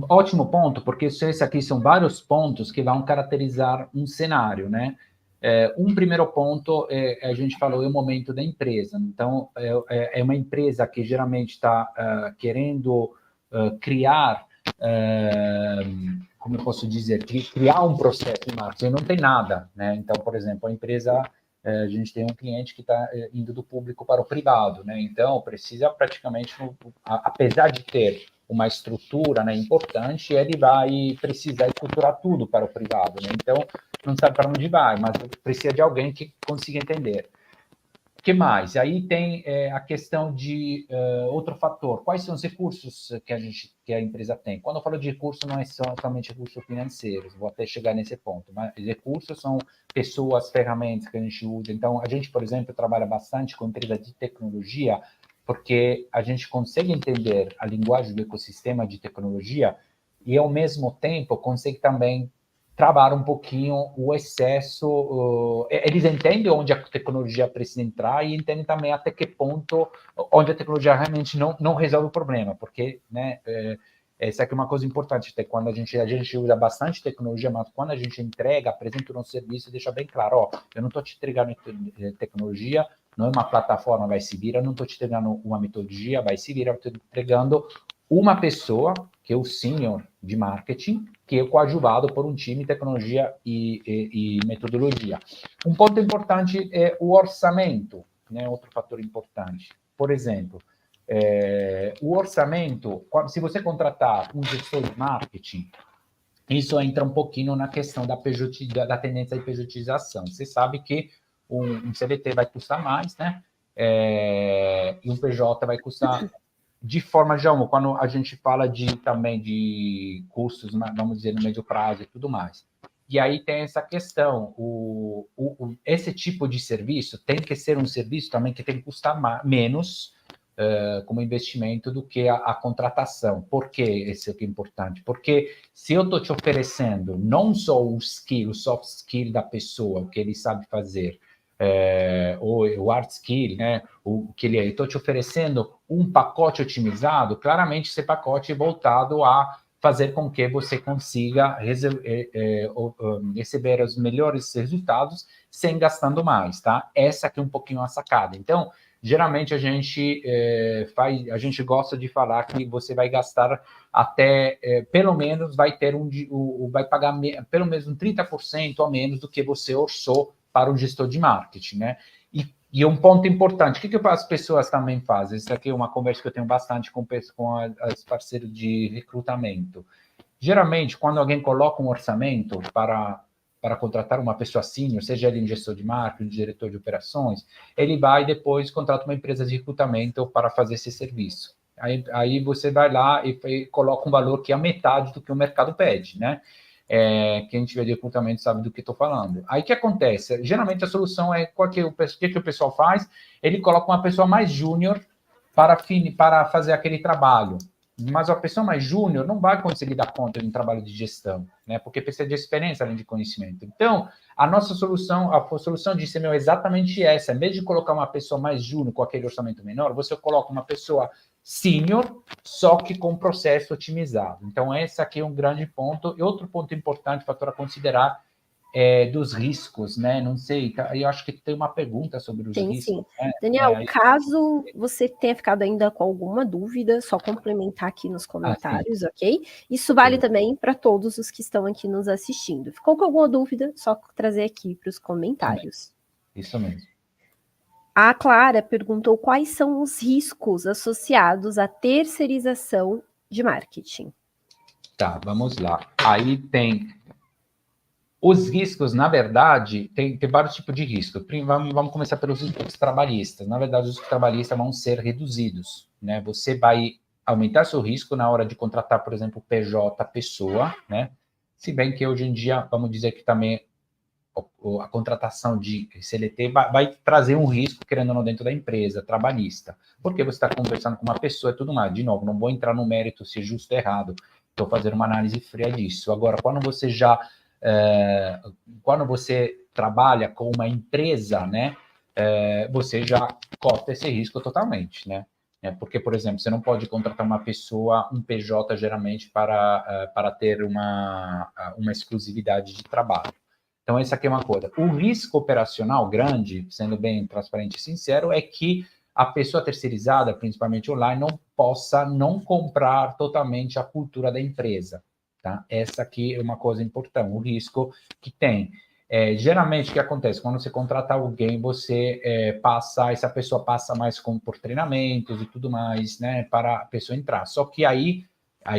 ótimo ponto, porque esses aqui são vários pontos que vão caracterizar um cenário, né? Um primeiro ponto, a gente falou, é o momento da empresa. Então, é uma empresa que geralmente está querendo criar, como eu posso dizer, criar um processo de marketing, não tem nada, né? Então, por exemplo, a empresa, a gente tem um cliente que está indo do público para o privado, né? Então, precisa praticamente, apesar de ter uma estrutura, né, importante, ele vai precisar estruturar tudo para o privado, né? Então, não sabe para onde vai, mas precisa de alguém que consiga entender. O que mais? Aí tem a questão de outro fator. Quais são os recursos que a empresa tem? Quando eu falo de recurso, não é somente recursos financeiros, vou até chegar nesse ponto, mas recursos são pessoas, ferramentas que a gente usa. Então, a gente, por exemplo, trabalha bastante com empresas de tecnologia, porque a gente consegue entender a linguagem do ecossistema de tecnologia e, ao mesmo tempo, consegue também travar um pouquinho o excesso. Eles entendem onde a tecnologia precisa entrar e entendem também até que ponto onde a tecnologia realmente não resolve o problema, porque, né, essa aqui é uma coisa importante, até quando a gente usa bastante tecnologia, mas quando a gente entrega, apresenta o nosso serviço, deixa bem claro, ó, eu não estou te entregando tecnologia, não é uma plataforma, vai se virar, eu não estou te entregando uma metodologia, vai se virar, eu estou entregando uma pessoa, que é o senior de marketing, que é coadjuvado por um time de tecnologia e metodologia. Um ponto importante é o orçamento, né? Outro fator importante. Por exemplo, o orçamento, se você contratar um gestor de marketing, isso entra um pouquinho na questão da tendência de pejotização. Você sabe que um CVT vai custar mais, né? E um PJ vai custar, de forma geral, quando a gente fala também de custos, vamos dizer, no médio prazo e tudo mais. E aí tem essa questão, esse tipo de serviço tem que ser um serviço também que tem que custar menos como investimento do que a contratação. Por que isso aqui é importante? Porque se eu estou te oferecendo não só o soft skill da pessoa, o que ele sabe fazer, ou o hard skill, né, o que ele é, estou te oferecendo um pacote otimizado, claramente esse pacote é voltado a fazer com que você consiga receber os melhores resultados sem gastando mais, tá? Essa aqui é um pouquinho a sacada. Então, geralmente a gente gosta de falar que você vai gastar até, pelo menos, vai pagar pelo menos um 30% a menos do que você orçou para o gestor de marketing, né? E um ponto importante, o que as pessoas também fazem? Isso aqui é uma conversa que eu tenho bastante com as parceiros de recrutamento. Geralmente, quando alguém coloca um orçamento para contratar uma pessoa sênior, seja ele um gestor de marketing, diretor de operações, ele vai depois contrata uma empresa de recrutamento para fazer esse serviço. Aí você vai lá e coloca um valor que é a metade do que o mercado pede, né? Quem tiver de recrutamento sabe do que estou falando. Aí o que acontece? Geralmente a solução é, o que o pessoal faz? Ele coloca uma pessoa mais júnior para fazer aquele trabalho. Mas a pessoa mais júnior não vai conseguir dar conta de um trabalho de gestão, né? Porque precisa de experiência além de conhecimento. Então, a nossa solução, a solução de CMO é exatamente essa. Em vez de colocar uma pessoa mais júnior com aquele orçamento menor, você coloca uma pessoa sênior, só que com processo otimizado. Então, esse aqui é um grande ponto. E outro ponto importante, fator a considerar, dos riscos, né? Não sei, eu acho que tem uma pergunta sobre os riscos. Sim. Né? Daniel, caso você tenha ficado ainda com alguma dúvida, só complementar aqui nos comentários, ok? Isso vale também para todos os que estão aqui nos assistindo. Ficou com alguma dúvida? Só trazer aqui para os comentários. Isso mesmo. A Clara perguntou quais são os riscos associados à terceirização de marketing. Tá, vamos lá. Aí tem os riscos, na verdade, tem vários tipos de risco. Vamos começar pelos riscos trabalhistas. Na verdade, os riscos trabalhistas vão ser reduzidos, né? Você vai aumentar seu risco na hora de contratar, por exemplo, PJ pessoa, né? Se bem que hoje em dia, vamos dizer que também a contratação de CLT vai trazer um risco, querendo ou não, dentro da empresa, trabalhista. Porque você está conversando com uma pessoa e tudo mais. De novo, não vou entrar no mérito se é justo ou errado. Estou fazendo uma análise fria disso. Agora, quando você trabalha com uma empresa, né, você já corta esse risco totalmente, né? Porque, por exemplo, você não pode contratar uma pessoa, um PJ, geralmente, para ter uma exclusividade de trabalho. Então, essa aqui é uma coisa. O risco operacional grande, sendo bem transparente e sincero, é que a pessoa terceirizada, principalmente online, não possa não comprar totalmente a cultura da empresa. Tá? Essa aqui é uma coisa importante, o risco que tem. Geralmente, o que acontece? Quando você contrata alguém, essa pessoa passa mais por treinamentos e tudo mais, né, para a pessoa entrar. Só que aí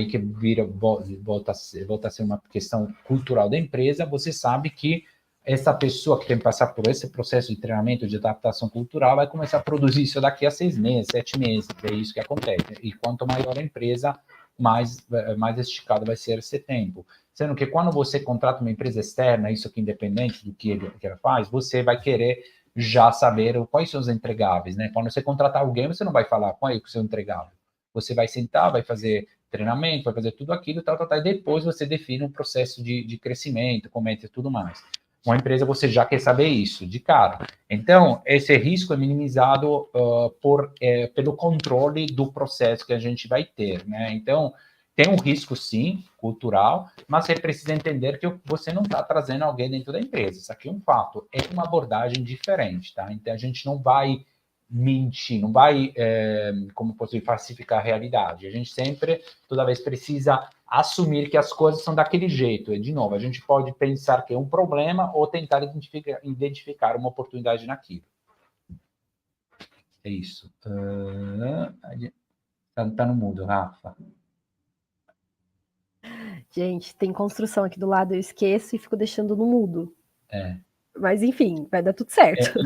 que volta a ser uma questão cultural da empresa, você sabe que essa pessoa que tem que passar por esse processo de treinamento, de adaptação cultural, vai começar a produzir isso daqui a 6 meses, 7 meses, é isso que acontece. E quanto maior a empresa, mais esticado vai ser esse tempo. Sendo que quando você contrata uma empresa externa, isso aqui independente do que ela faz, você vai querer já saber quais são os entregáveis, né? Quando você contratar alguém, você não vai falar qual é o seu entregável. Você vai sentar, vai fazer treinamento, vai fazer tudo aquilo, tal, e depois você define um processo de crescimento, comenta e tudo mais. Uma empresa, você já quer saber isso de cara. Então, esse risco é minimizado pelo controle do processo que a gente vai ter, né? Então, tem um risco, sim, cultural, mas você precisa entender que você não está trazendo alguém dentro da empresa. Isso aqui é um fato, é uma abordagem diferente, tá? Então, a gente não vai mentir, não vai, como posso dizer, falsificar a realidade. A gente sempre, toda vez, precisa assumir que as coisas são daquele jeito. E, de novo, a gente pode pensar que é um problema ou tentar identificar uma oportunidade naquilo. É isso. Tá no mudo, Rafa. Gente, tem construção aqui do lado, eu esqueço e fico deixando no mudo. Mas, enfim, vai dar tudo certo.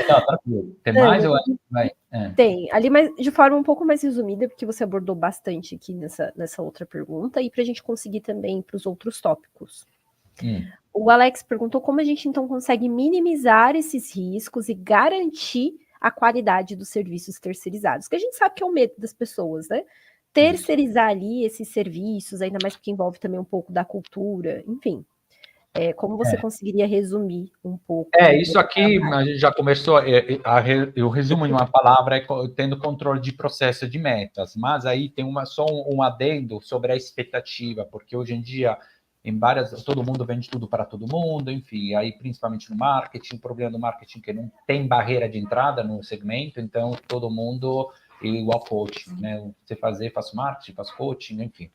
Não, tranquilo. Tem mais? Vai. Tem. Ali, mas de forma um pouco mais resumida, porque você abordou bastante aqui nessa outra pergunta, e para a gente conseguir também para os outros tópicos. O Alex perguntou como a gente, então, consegue minimizar esses riscos e garantir a qualidade dos serviços terceirizados, que a gente sabe que é o medo das pessoas, né? Terceirizar ali esses serviços, ainda mais porque envolve também um pouco da cultura, enfim. Como você conseguiria resumir um pouco? Isso aqui a gente já começou, eu resumo em uma palavra, tendo controle de processo de metas, mas aí tem só um adendo sobre a expectativa, porque hoje em dia, todo mundo vende tudo para todo mundo, enfim, aí principalmente no marketing, o problema do marketing é que não tem barreira de entrada no segmento, então todo mundo é igual coaching, né? Você faço marketing, faço coaching, enfim.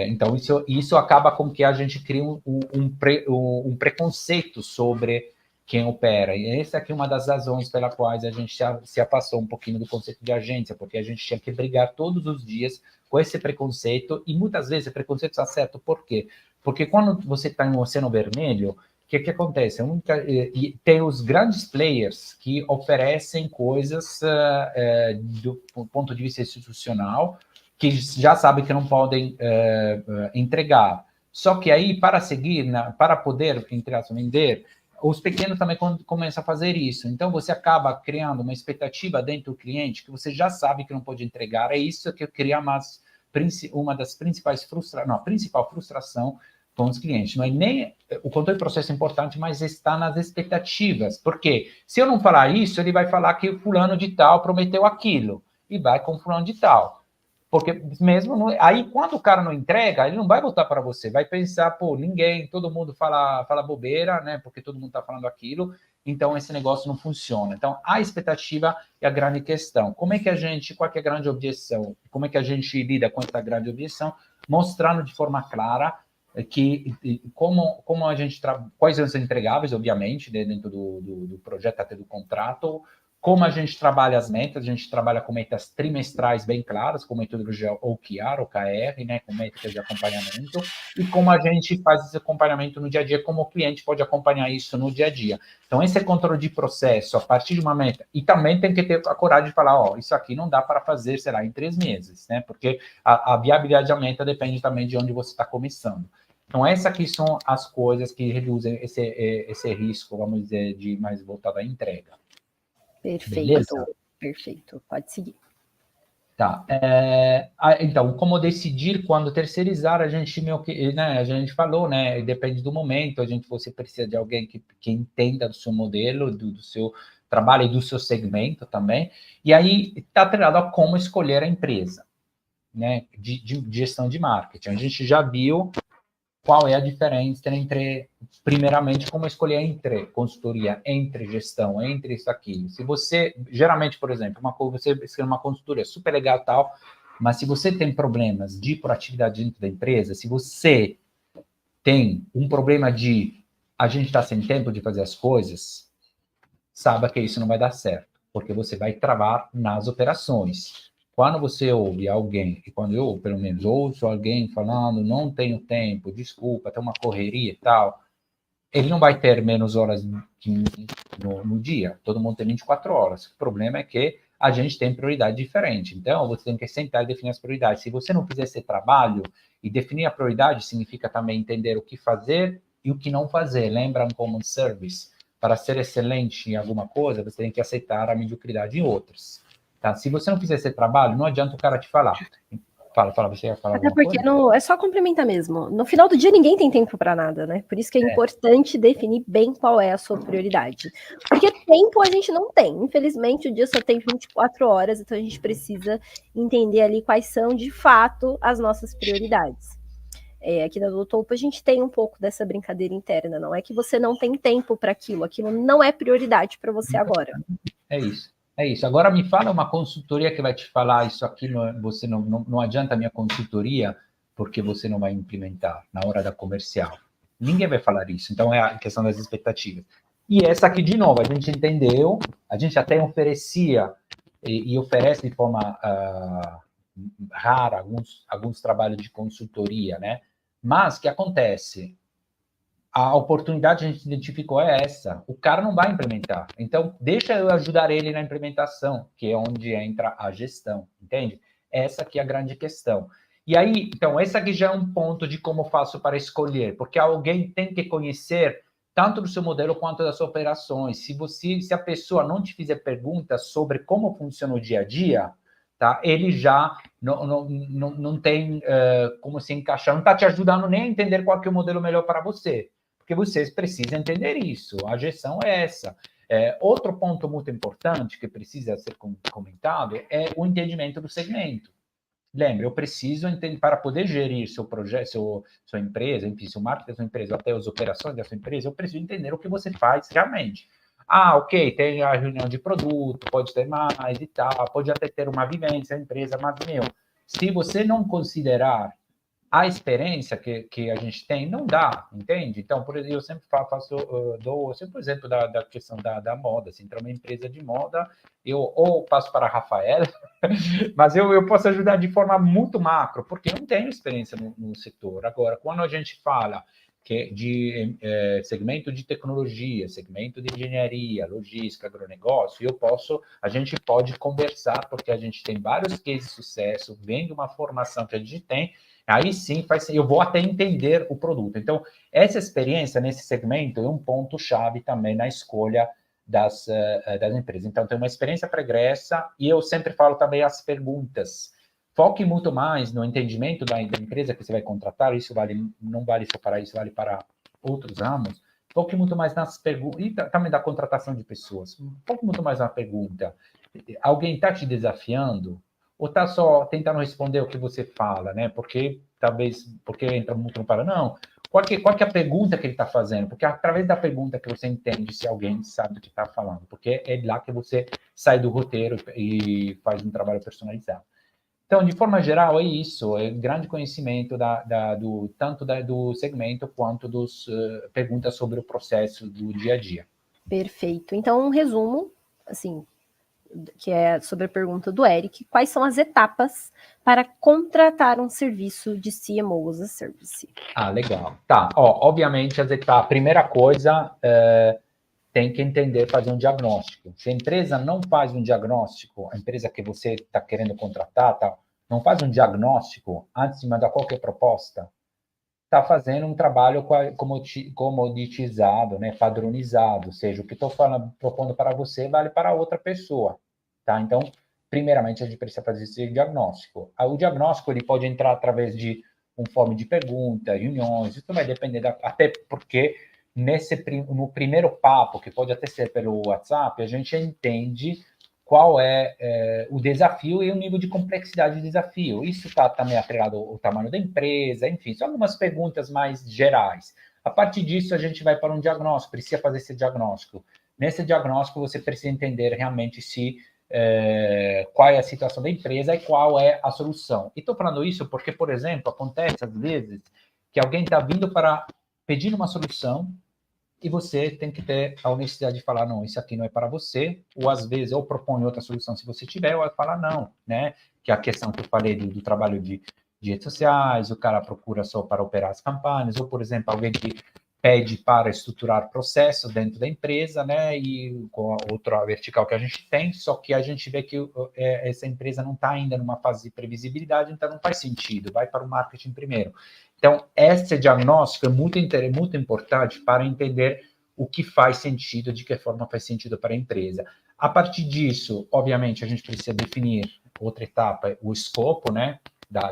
Então, isso acaba com que a gente cria um preconceito sobre quem opera. E essa aqui é uma das razões pelas quais a gente se afastou um pouquinho do conceito de agência, porque a gente tinha que brigar todos os dias com esse preconceito, e muitas vezes o preconceito está certo. Por quê? Porque quando você está em um oceano vermelho, o que acontece? Tem os grandes players que oferecem coisas do ponto de vista institucional, que já sabem que não podem entregar. Só que aí, para poder, entre aspas, vender, os pequenos também começam a fazer isso. Então, você acaba criando uma expectativa dentro do cliente que você já sabe que não pode entregar. É isso que cria uma das principais frustrações, a principal frustração com os clientes. Não é nem o controle do processo é importante, mas está nas expectativas. Porque se eu não falar isso, ele vai falar que o fulano de tal prometeu aquilo e vai com o fulano de tal. Porque mesmo aí, quando o cara não entrega, ele não vai voltar para você, vai pensar, todo mundo fala bobeira, né? Porque todo mundo está falando aquilo, então esse negócio não funciona. Então, a expectativa é a grande questão. Qual é a grande objeção? Como é que a gente lida com essa grande objeção? Mostrando de forma clara como a gente quais são os entregáveis, obviamente, dentro do projeto, até do contrato, como a gente trabalha as metas. A gente trabalha com metas trimestrais bem claras, com metodologia OKR, OKR, né, com métricas de acompanhamento, e como a gente faz esse acompanhamento no dia a dia, como o cliente pode acompanhar isso no dia a dia. Então, esse é controle de processo a partir de uma meta. E também tem que ter a coragem de falar, isso aqui não dá para fazer, sei lá, em 3 meses, né, porque a viabilidade da meta depende também de onde você está começando. Então, essas aqui são as coisas que reduzem esse risco, vamos dizer, de mais voltado à entrega. Perfeito, Beleza? perfeito. Pode seguir. Tá. Então, como decidir quando terceirizar, a gente meio que, né, a gente falou, né? Depende do momento, você precisa de alguém que entenda do seu modelo, do seu trabalho e do seu segmento também. E aí está atrelado a como escolher a empresa, né? De gestão de marketing. A gente já viu qual é a diferença entre, primeiramente, como escolher entre consultoria, entre gestão, entre isso aqui. Se você, geralmente, por exemplo, você escreve uma consultoria super legal e tal, mas se você tem problemas de proatividade dentro da empresa, se você tem um problema de a gente está sem tempo de fazer as coisas, saiba que isso não vai dar certo, porque você vai travar nas operações. Quando você ouve alguém, e quando eu, pelo menos, ouço alguém falando, não tenho tempo, desculpa, tem uma correria e tal, ele não vai ter menos horas no dia. Todo mundo tem 24 horas. O problema é que a gente tem prioridade diferente. Então, você tem que sentar e definir as prioridades. Se você não fizer esse trabalho, e definir a prioridade significa também entender o que fazer e o que não fazer. Lembra um common service? Para ser excelente em alguma coisa, você tem que aceitar a mediocridade em outras. Tá? Se você não fizer esse trabalho, não adianta o cara te falar. Fala, você ia falar Até alguma porque coisa? não, é só complementar mesmo. No final do dia, ninguém tem tempo para nada, né? Por isso que é importante definir bem qual é a sua prioridade. Porque tempo a gente não tem. Infelizmente, o dia só tem 24 horas, então a gente precisa entender ali quais são, de fato, as nossas prioridades. Aqui na Doutopo, a gente tem um pouco dessa brincadeira interna. Não é que você não tem tempo para aquilo não é prioridade para você agora. É isso. É isso. Agora me fala uma consultoria que vai te falar isso aqui, você não adianta a minha consultoria porque você não vai implementar na hora da comercial. Ninguém vai falar isso. Então é a questão das expectativas. E essa aqui, de novo, a gente entendeu, a gente até oferecia e oferece de forma rara alguns trabalhos de consultoria, né? Mas o que acontece? A oportunidade que a gente identificou é essa. O cara não vai implementar. Então, deixa eu ajudar ele na implementação, que é onde entra a gestão, entende? Essa aqui é a grande questão. E aí, então, esse aqui já é um ponto de como faço para escolher, porque alguém tem que conhecer tanto do seu modelo quanto das suas operações. Se a pessoa não te fizer perguntas sobre como funciona o dia a dia, tá? Ele já não tem como se encaixar, não está te ajudando nem a entender qual que é o modelo melhor para você. Porque vocês precisam entender isso. A gestão é essa. Outro ponto muito importante que precisa ser comentado é o entendimento do segmento. Lembre, eu preciso entender, para poder gerir seu projeto, sua empresa, enfim, seu marketing da sua empresa, até as operações da sua empresa, eu preciso entender o que você faz realmente. Ok, tem a reunião de produto, pode ter mais e tal, pode até ter uma vivência da empresa, mas, se você não considerar a experiência que a gente tem, não dá, entende? Então, por exemplo, eu sempre dou sempre o exemplo da questão da moda. Se entrar uma empresa de moda, eu ou passo para a Rafaela, mas eu posso ajudar de forma muito macro, porque eu não tenho experiência no setor. Agora, quando a gente fala de segmento de tecnologia, segmento de engenharia, logística, agronegócio, a gente pode conversar, porque a gente tem vários cases de sucesso, vem de uma formação que a gente tem. Aí sim, eu vou até entender o produto. Então, essa experiência nesse segmento é um ponto-chave também na escolha das empresas. Então, tem uma experiência pregressa e eu sempre falo também as perguntas. Foque muito mais no entendimento da empresa que você vai contratar, não vale só para isso, vale para outros ramos. Foque muito mais nas perguntas, e também da contratação de pessoas. Foque muito mais na pergunta. Alguém está te desafiando? Ou está só tentando responder o que você fala, né? Porque entra muito no para não. Qual que é a pergunta que ele está fazendo? Porque é através da pergunta que você entende se alguém sabe o que está falando. Porque é lá que você sai do roteiro e faz um trabalho personalizado. Então, de forma geral, é isso. É grande conhecimento tanto do segmento quanto das perguntas sobre o processo do dia a dia. Perfeito. Então, um resumo, assim, que é sobre a pergunta do Eric, quais são as etapas para contratar um serviço de CMO as a Service? Legal. Tá, obviamente, a primeira coisa tem que entender, fazer um diagnóstico. Se a empresa não faz um diagnóstico, a empresa que você está querendo contratar, não faz um diagnóstico antes de mandar qualquer proposta, está fazendo um trabalho comoditizado, né, padronizado, ou seja, o que estou propondo para você vale para outra pessoa, tá? Então, primeiramente, a gente precisa fazer esse diagnóstico. O diagnóstico ele pode entrar através de uma forma de pergunta, reuniões, isso vai depender, até porque no primeiro papo, que pode até ser pelo WhatsApp, a gente entende qual é o desafio e o nível de complexidade do desafio. Isso está também atrelado ao tamanho da empresa, enfim, são algumas perguntas mais gerais. A partir disso, a gente vai para um diagnóstico, precisa fazer esse diagnóstico. Nesse diagnóstico, você precisa entender realmente qual é a situação da empresa e qual é a solução. E estou falando isso porque, por exemplo, acontece às vezes que alguém está vindo para pedir uma solução e você tem que ter a honestidade de falar, não, isso aqui não é para você, ou às vezes eu proponho outra solução se você tiver, ou falar não, né? Que é a questão que eu falei do trabalho de redes sociais, o cara procura só para operar as campanhas, ou, por exemplo, alguém que pede para estruturar processos dentro da empresa, né? E com a outra vertical que a gente tem, só que a gente vê que essa empresa não está ainda numa fase de previsibilidade, então não faz sentido, vai para o marketing primeiro. Então, esse diagnóstico é muito importante para entender o que faz sentido, de que forma faz sentido para a empresa. A partir disso, obviamente, a gente precisa definir outra etapa, o escopo, né?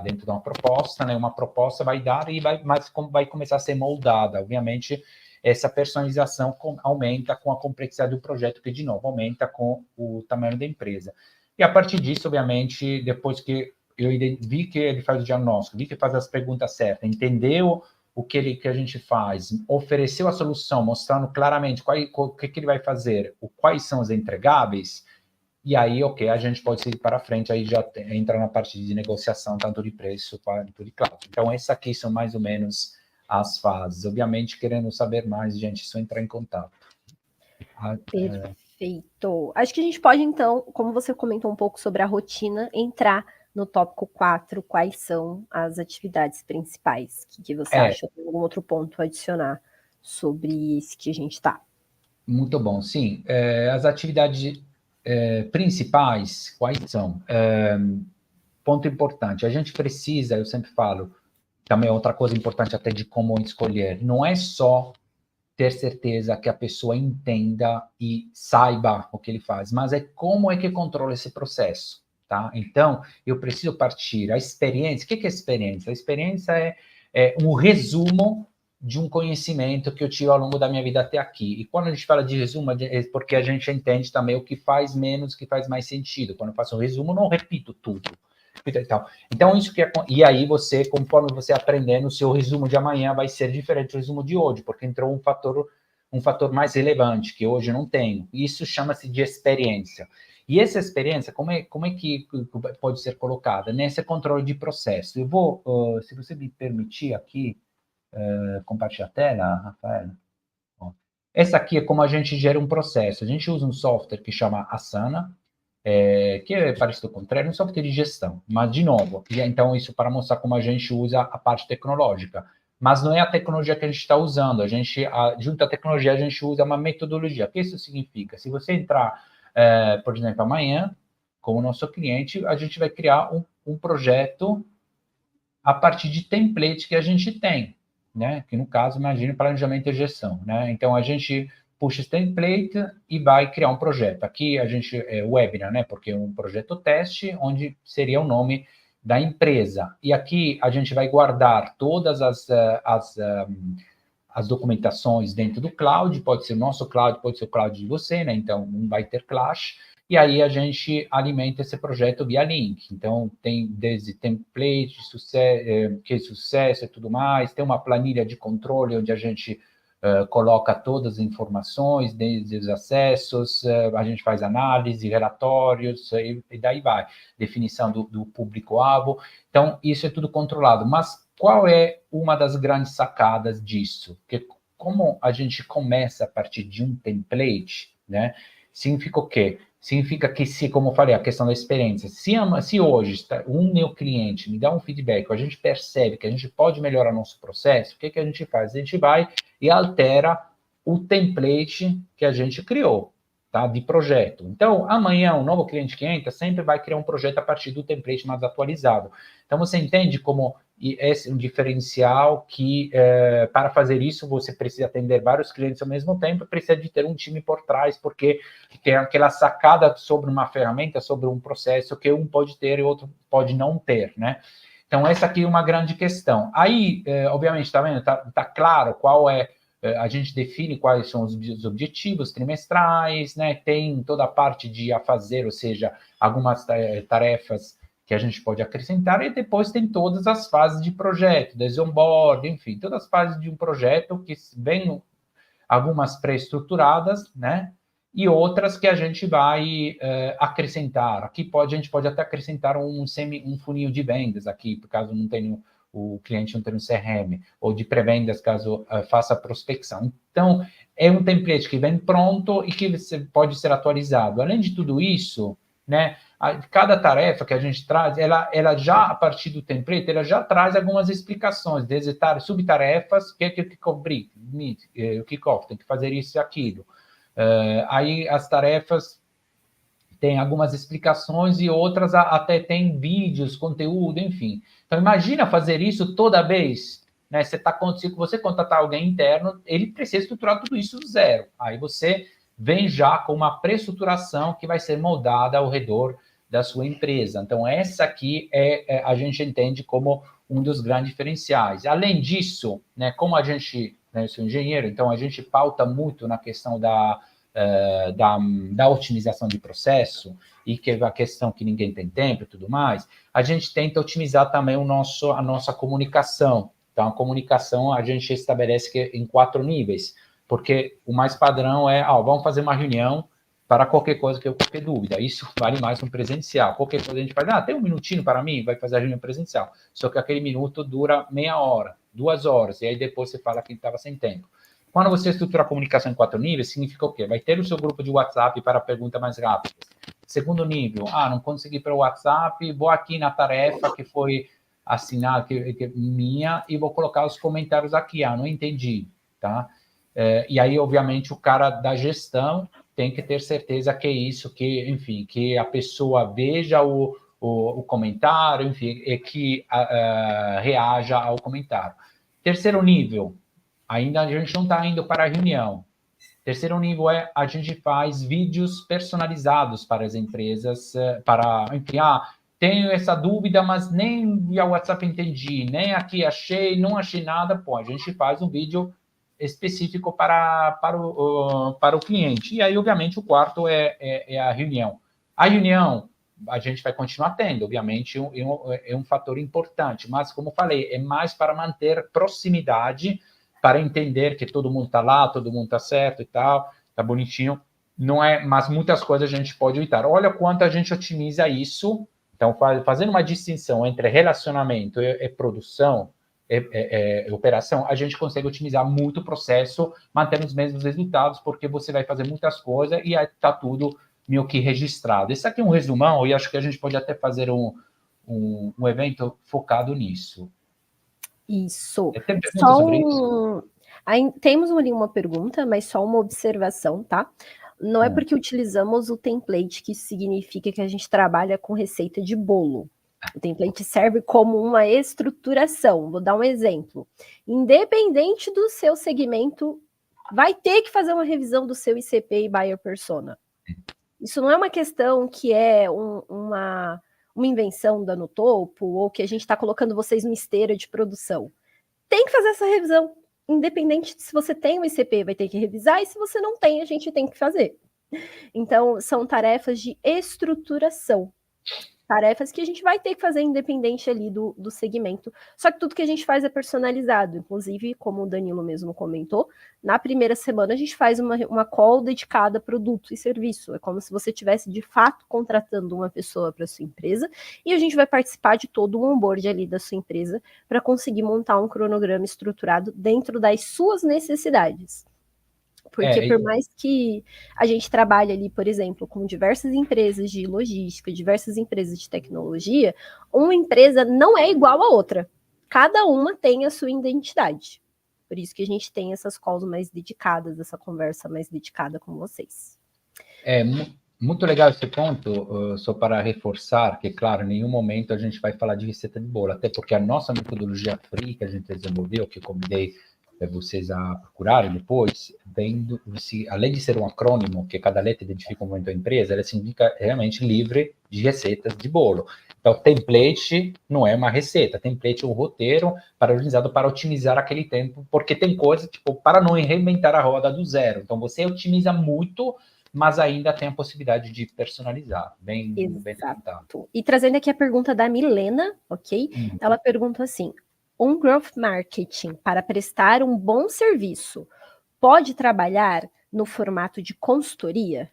Dentro de uma proposta, né? Uma proposta vai dar e vai começar a ser moldada. Obviamente, essa personalização aumenta com a complexidade do projeto, que, de novo, aumenta com o tamanho da empresa. E a partir disso, obviamente, depois que eu vi que ele faz o diagnóstico, vi que faz as perguntas certas, entendeu o que a gente faz, ofereceu a solução, mostrando claramente o que ele vai fazer, quais são os entregáveis, e aí, ok, a gente pode seguir para frente, aí já entra na parte de negociação, tanto de preço quanto de cloud. Então, essas aqui são mais ou menos as fases. Obviamente, querendo saber mais, gente, é só entrar em contato. Perfeito. Acho que a gente pode, então, como você comentou um pouco sobre a rotina, entrar no tópico 4, quais são as atividades principais. O que você acha? Tem algum outro ponto a adicionar sobre esse que a gente está? Muito bom, sim. As atividades principais, quais são? Ponto importante, a gente precisa, eu sempre falo, também outra coisa importante até de como escolher, não é só ter certeza que a pessoa entenda e saiba o que ele faz, mas é como é que controla esse processo. Tá? Então, eu preciso partir. A experiência, o que é experiência? A experiência é um resumo de um conhecimento que eu tive ao longo da minha vida até aqui. E quando a gente fala de resumo, é porque a gente entende também o que faz menos, o que faz mais sentido. Quando eu faço um resumo, eu não repito tudo. Então, isso que é... E aí, conforme você aprendendo, o seu resumo de amanhã vai ser diferente do resumo de hoje, porque entrou um fator mais relevante, que hoje não tenho. Isso chama-se de experiência. E essa experiência, como é que pode ser colocada? Nesse controle de processo. Eu vou, se você me permitir aqui, compartilhar a tela, Rafaela. Essa aqui é como a gente gera um processo. A gente usa um software que chama Asana, que é parecido com o Trello, um software de gestão. Mas, de novo, então isso para mostrar como a gente usa a parte tecnológica. Mas não é a tecnologia que a gente está usando. Junto à tecnologia, a gente usa uma metodologia. O que isso significa? Se você entrar... por exemplo, amanhã, com o nosso cliente, a gente vai criar um projeto a partir de template que a gente tem, né? Que no caso, imagine planejamento e gestão, né? Então, a gente puxa esse template e vai criar um projeto. Aqui a gente é webinar, né? Porque é um projeto teste, onde seria o nome da empresa. E aqui a gente vai guardar todas as documentações dentro do cloud, pode ser o nosso cloud, pode ser o cloud de você, né? Então, não vai ter clash. E aí a gente alimenta esse projeto via link. Então, tem desde template, sucesso e tudo mais, tem uma planilha de controle onde a gente coloca todas as informações, desde os acessos, a gente faz análise, relatórios, e daí vai. Definição do público-alvo. Então, isso é tudo controlado. Mas qual é uma das grandes sacadas disso? Porque como a gente começa a partir de um template, né? Significa o quê? Significa que, como eu falei, a questão da experiência, se hoje um meu cliente me dá um feedback, a gente percebe que a gente pode melhorar nosso processo, o que a gente faz? A gente vai e altera o template que a gente criou, tá? De projeto. Então, amanhã, um novo cliente que entra sempre vai criar um projeto a partir do template mais atualizado. Então, você entende como e esse é um diferencial que, para fazer isso, você precisa atender vários clientes ao mesmo tempo, precisa de ter um time por trás, porque tem aquela sacada sobre uma ferramenta, sobre um processo que um pode ter e outro pode não ter, né? Então, essa aqui é uma grande questão. Aí, obviamente, tá vendo? Tá claro qual é, a gente define quais são os objetivos trimestrais, né? Tem toda a parte de a fazer, ou seja, algumas tarefas que a gente pode acrescentar, e depois tem todas as fases de projeto, desde onboard, enfim, todas as fases de um projeto que vem algumas pré-estruturadas, né? E outras que a gente vai acrescentar. Aqui a gente pode até acrescentar um funil de vendas aqui, por caso não tenha o cliente não tenha um CRM, ou de pré-vendas, caso faça prospecção. Então, é um template que vem pronto e que pode ser atualizado. Além de tudo isso, né, cada tarefa que a gente traz, ela já, a partir do template, ela já traz algumas explicações, desde subtarefas, que é o kickoff, tem que fazer isso e aquilo. Aí as tarefas tem algumas explicações e outras até tem vídeos, conteúdo, enfim. Então, imagina fazer isso toda vez, né? Se você contratar alguém interno, ele precisa estruturar tudo isso do zero. Aí você vem já com uma pré-estruturação que vai ser moldada ao redor da sua empresa. Então, essa aqui a gente entende como um dos grandes diferenciais. Além disso, né, como a gente, né, eu sou engenheiro, então a gente pauta muito na questão da otimização de processo, e que é a questão que ninguém tem tempo e tudo mais, a gente tenta otimizar também a nossa comunicação. Então, a comunicação a gente estabelece em 4 níveis, porque o mais padrão é, vamos fazer uma reunião para qualquer coisa, qualquer dúvida. Isso vale mais no presencial. Qualquer coisa a gente faz, tem um minutinho para mim, vai fazer a reunião presencial. Só que aquele minuto dura meia hora, 2 horas, e aí depois você fala que estava sem tempo. Quando você estrutura a comunicação em 4 níveis, significa o quê? Vai ter o seu grupo de WhatsApp para perguntas mais rápidas. Segundo nível, não consegui pelo WhatsApp, vou aqui na tarefa que foi assinada, que minha, e vou colocar os comentários aqui. Não entendi, tá? E aí, obviamente, o cara da gestão tem que ter certeza que é isso, enfim, que a pessoa veja o comentário, enfim, e que reaja ao comentário. Terceiro nível, ainda a gente não está indo para a reunião. Terceiro nível a gente faz vídeos personalizados para as empresas, enfim, tenho essa dúvida, mas nem via WhatsApp entendi, nem aqui achei, não achei nada. A gente faz um vídeo específico para o cliente. E aí, obviamente, o quarto é a reunião. A reunião a gente vai continuar tendo, obviamente, é um fator importante, mas, como falei, é mais para manter proximidade, para entender que todo mundo está lá, todo mundo está certo e tal, está bonitinho. Não é, mas muitas coisas a gente pode evitar. Olha quanto a gente otimiza isso. Então, fazendo uma distinção entre relacionamento e produção, operação, a gente consegue otimizar muito o processo, mantendo os mesmos resultados, porque você vai fazer muitas coisas e está tudo meio que registrado. Esse aqui é um resumão, e acho que a gente pode até fazer um evento focado nisso. Isso. Tem perguntas sobre isso? Temos ali uma pergunta, mas só uma observação, tá? Não é porque utilizamos o template que isso significa que a gente trabalha com receita de bolo. O template serve como uma estruturação. Vou dar um exemplo. Independente do seu segmento, vai ter que fazer uma revisão do seu ICP e Buyer Persona. Isso não é uma questão que é uma invenção da No Topo, ou que a gente está colocando vocês numa esteira de produção. Tem que fazer essa revisão. Independente de se você tem o ICP, vai ter que revisar, e se você não tem, a gente tem que fazer. Então, são tarefas de estruturação. Tarefas que a gente vai ter que fazer independente ali do segmento. Só que tudo que a gente faz é personalizado. Inclusive, como o Danilo mesmo comentou, na primeira semana a gente faz uma call dedicada a produto e serviço. É como se você estivesse, de fato, contratando uma pessoa para sua empresa, e a gente vai participar de todo o onboard ali da sua empresa para conseguir montar um cronograma estruturado dentro das suas necessidades. Porque por mais que a gente trabalhe ali, por exemplo, com diversas empresas de logística, diversas empresas de tecnologia, uma empresa não é igual a outra. Cada uma tem a sua identidade. Por isso que a gente tem essas calls mais dedicadas, essa conversa mais dedicada com vocês. muito legal esse ponto, só para reforçar que, claro, em nenhum momento a gente vai falar de receita de bolo, até porque a nossa metodologia free que a gente desenvolveu, que convidei vocês a procurarem depois, além de ser um acrônimo, que cada letra identifica um momento da empresa, ela significa realmente livre de receitas de bolo. Então, template não é uma receita, template é um roteiro organizado para otimizar aquele tempo, porque tem coisas, tipo, para não reinventar a roda do zero. Então, você otimiza muito, mas ainda tem a possibilidade de personalizar, bem Exato. E trazendo aqui a pergunta da Milena, ok? Ela pergunta assim, um growth marketing para prestar um bom serviço pode trabalhar no formato de consultoria?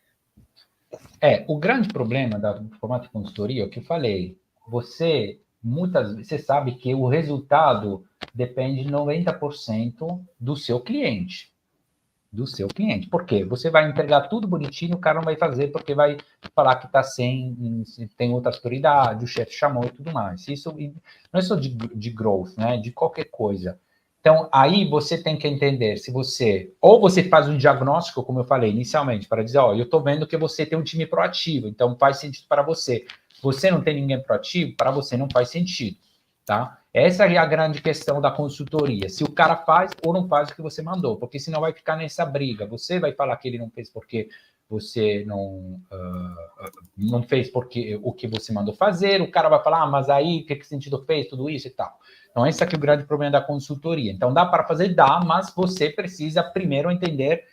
O grande problema do formato de consultoria é o que eu falei. Muitas vezes, você sabe que o resultado depende 90% do seu cliente. Por quê? Você vai entregar tudo bonitinho, o cara não vai fazer porque vai falar que está tem outras prioridades, o chefe chamou e tudo mais. Isso não é só de growth, né? De qualquer coisa. Então, aí você tem que entender se ou você faz um diagnóstico, como eu falei inicialmente, para dizer, eu estou vendo que você tem um time proativo, então faz sentido para você. Você não tem ninguém proativo, para você não faz sentido, tá? Essa é a grande questão da consultoria. Se o cara faz ou não faz o que você mandou, porque senão vai ficar nessa briga. Você vai falar que ele não fez porque você não fez porque o que você mandou fazer, o cara vai falar, mas aí, o que sentido fez, tudo isso e tal. Então, esse aqui é o grande problema da consultoria. Então, dá para fazer? Dá, mas você precisa primeiro entender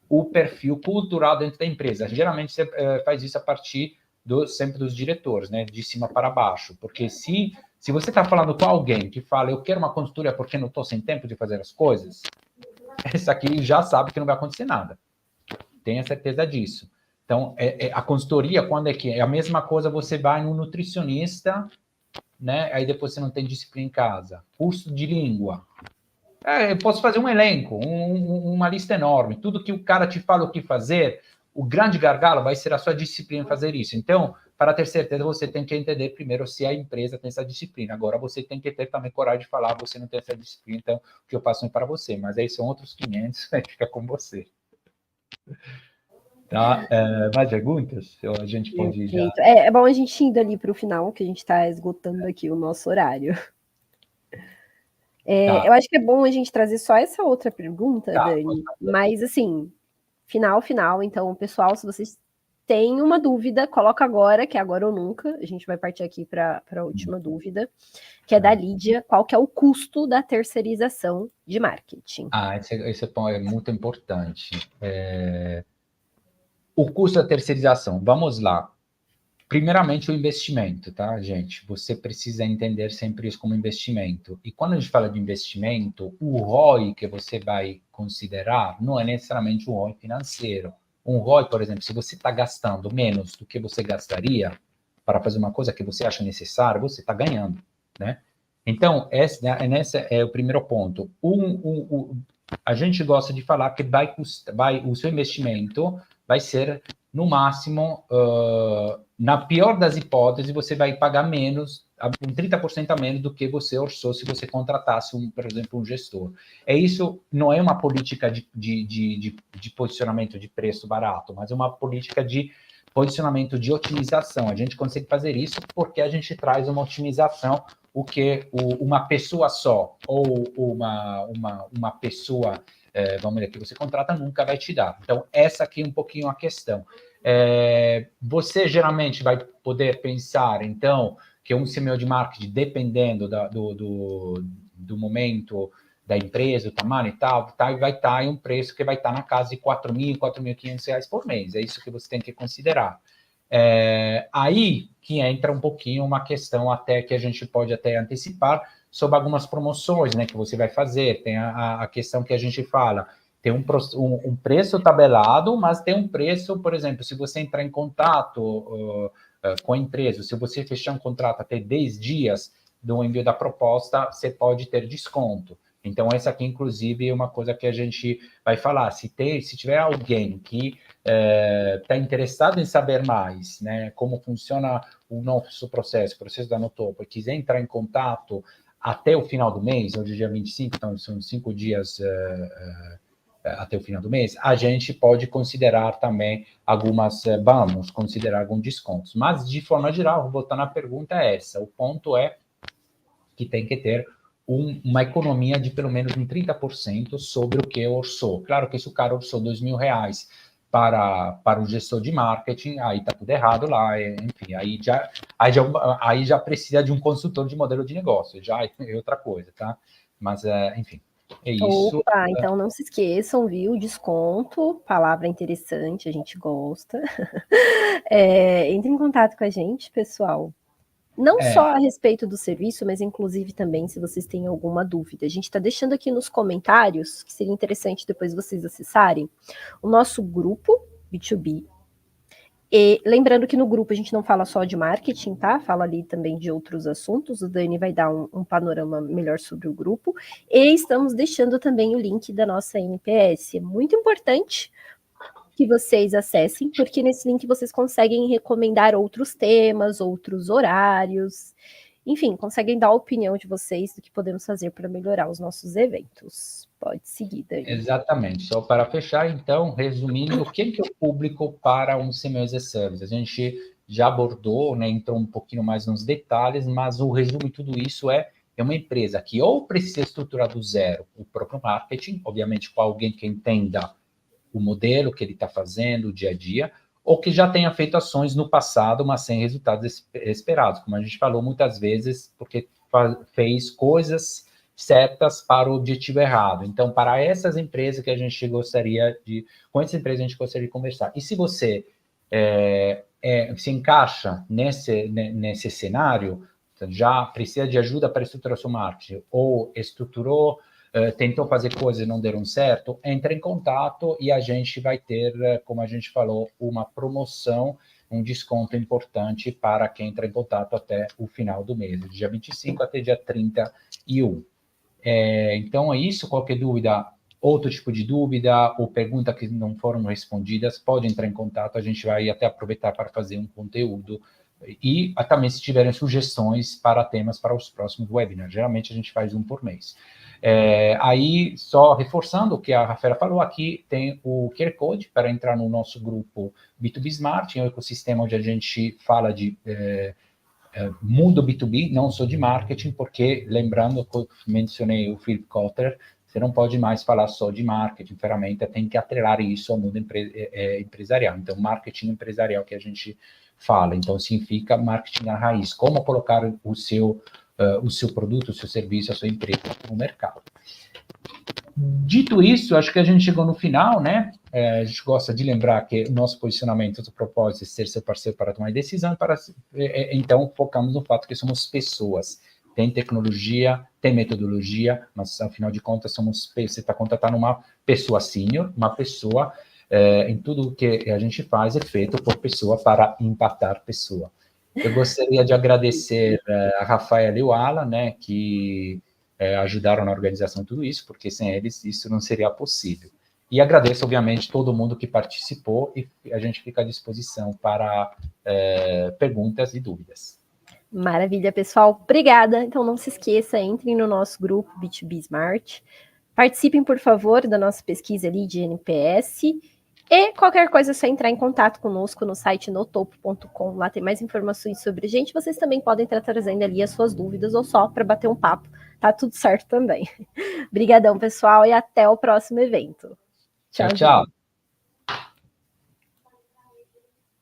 o perfil cultural dentro da empresa. Geralmente, você faz isso a partir sempre dos diretores, né? De cima para baixo. Porque se você está falando com alguém que fala, eu quero uma consultoria porque não estou sem tempo de fazer as coisas, esse aqui já sabe que não vai acontecer nada. Tenha certeza disso. Então, a consultoria, quando é que é a mesma coisa, você vai no nutricionista, né? Aí depois você não tem disciplina em casa. Curso de língua. Eu posso fazer um elenco, uma lista enorme. Tudo que o cara te fala o que fazer, o grande gargalo vai ser a sua disciplina em fazer isso. Então, para ter certeza, você tem que entender primeiro se a empresa tem essa disciplina. Agora, você tem que ter também coragem de falar, você não tem essa disciplina, então, o que eu passo é para você. Mas aí são outros 500, fica com você. Tá? Mais perguntas? A gente pode ir já. É bom a gente indo ali para o final, que a gente está esgotando aqui o nosso horário. Tá. Eu acho que é bom a gente trazer só essa outra pergunta, Dani, mas assim, final, então, pessoal, se vocês têm uma dúvida, coloca agora, que é agora ou nunca, a gente vai partir aqui para a última dúvida, que é da Lídia, qual que é o custo da terceirização de marketing? Esse ponto é muito importante. O custo da terceirização, vamos lá. Primeiramente, o investimento, tá, gente? Você precisa entender sempre isso como investimento. E quando a gente fala de investimento, o ROI que você vai considerar não é necessariamente um ROI financeiro. Um ROI, por exemplo, se você está gastando menos do que você gastaria para fazer uma coisa que você acha necessária, você está ganhando, né? Então, esse é o primeiro ponto. A gente gosta de falar que o seu investimento vai ser, no máximo, na pior das hipóteses, você vai pagar menos, 30% a menos do que você orçou se você contratasse, por exemplo, um gestor. Isso não é uma política de posicionamento de preço barato, mas é uma política de posicionamento de otimização. A gente consegue fazer isso porque a gente traz uma otimização, o que uma pessoa só ou uma pessoa, vamos dizer, que você contrata nunca vai te dar. Então, essa aqui é um pouquinho a questão. Você geralmente vai poder pensar, então, que um CMO de marketing, dependendo do momento da empresa, o tamanho e tal, vai estar em um preço que vai estar na casa de R$4.000, R$4.500 por mês. É isso que você tem que considerar. Aí que entra um pouquinho uma questão até que a gente pode até antecipar sobre algumas promoções, né, que você vai fazer. Tem a questão que a gente fala, tem um preço tabelado, mas tem um preço, por exemplo, se você entrar em contato com a empresa, se você fechar um contrato até 10 dias do envio da proposta, você pode ter desconto. Então, essa aqui, inclusive, é uma coisa que a gente vai falar. Se tiver alguém que está interessado em saber mais, né, como funciona o nosso processo, o processo da Notopo, e quiser entrar em contato até o final do mês, hoje é dia 25, então são 5 dias até o final do mês, a gente pode considerar também vamos considerar alguns descontos. Mas, de forma geral, vou voltar na pergunta essa. O ponto é que tem que ter uma economia de pelo menos 30% sobre o que orçou. Claro que se o cara orçou R$2.000 para o gestor de marketing, aí está tudo errado lá, enfim, aí já precisa de um consultor de modelo de negócio, já é outra coisa, tá? Mas, enfim, é isso. Opa, então não se esqueçam, viu? Desconto, palavra interessante, a gente gosta. Entre em contato com a gente, pessoal. Não só a respeito do serviço, mas inclusive também se vocês têm alguma dúvida. A gente está deixando aqui nos comentários, que seria interessante depois vocês acessarem, o nosso grupo B2B. E lembrando que no grupo a gente não fala só de marketing, tá? Fala ali também de outros assuntos. O Dani vai dar um panorama melhor sobre o grupo. E estamos deixando também o link da nossa NPS. É muito importante que vocês acessem, porque nesse link vocês conseguem recomendar outros temas, outros horários, enfim, conseguem dar a opinião de vocês do que podemos fazer para melhorar os nossos eventos. Pode seguir, Dani. Exatamente. Só para fechar, então, resumindo, o que é o público para um CMO as a Service? A gente já abordou, né, entrou um pouquinho mais nos detalhes, mas o resumo de tudo isso é uma empresa que ou precisa estruturar do zero o próprio marketing, obviamente com alguém que entenda o modelo que ele está fazendo, o dia a dia, ou que já tenha feito ações no passado, mas sem resultados esperados, como a gente falou muitas vezes, porque fez coisas certas para o objetivo errado. Então, para essas empresas que a gente gostaria com essas empresas a gente gostaria de conversar. E se você se encaixa nesse cenário, já precisa de ajuda para estruturar seu marketing, ou estruturou, tentou fazer coisas e não deram certo, entra em contato e a gente vai ter, como a gente falou, uma promoção, um desconto importante para quem entra em contato até o final do mês, de dia 25 até dia 31. Então é isso, qualquer dúvida, outro tipo de dúvida ou pergunta que não foram respondidas, pode entrar em contato, a gente vai até aproveitar para fazer um conteúdo e também se tiverem sugestões para temas para os próximos webinars, geralmente a gente faz um por mês. Aí, só reforçando o que a Rafaela falou, aqui tem o QR Code para entrar no nosso grupo B2B Smart, é um ecossistema onde a gente fala de mundo B2B, não só de marketing, porque, lembrando que eu mencionei o Philip Kotler, você não pode mais falar só de marketing, ferramenta, tem que atrelar isso ao mundo empresarial. Então, marketing empresarial que a gente fala, então significa marketing na raiz, como colocar o seu produto, o seu serviço, a sua empresa no mercado. Dito isso, acho que a gente chegou no final, né? A gente gosta de lembrar que o nosso posicionamento, o propósito é ser seu parceiro para tomar decisão, então focamos no fato que somos pessoas. Tem tecnologia, tem metodologia, mas afinal de contas você está contratando uma pessoa sênior, uma pessoa em tudo que a gente faz é feito por pessoa para impactar pessoa. Eu gostaria de agradecer a Rafaela e o Alan, né, que ajudaram na organização de tudo isso, porque sem eles isso não seria possível. E agradeço, obviamente, todo mundo que participou e a gente fica à disposição para perguntas e dúvidas. Maravilha, pessoal. Obrigada. Então, não se esqueça, entrem no nosso grupo B2B Smart. Participem, por favor, da nossa pesquisa ali de NPS. E qualquer coisa é só entrar em contato conosco no site notopo.com. Lá tem mais informações sobre a gente. Vocês também podem estar trazendo ali as suas dúvidas ou só para bater um papo. Tá tudo certo também. Obrigadão, pessoal, e até o próximo evento. Tchau, tchau.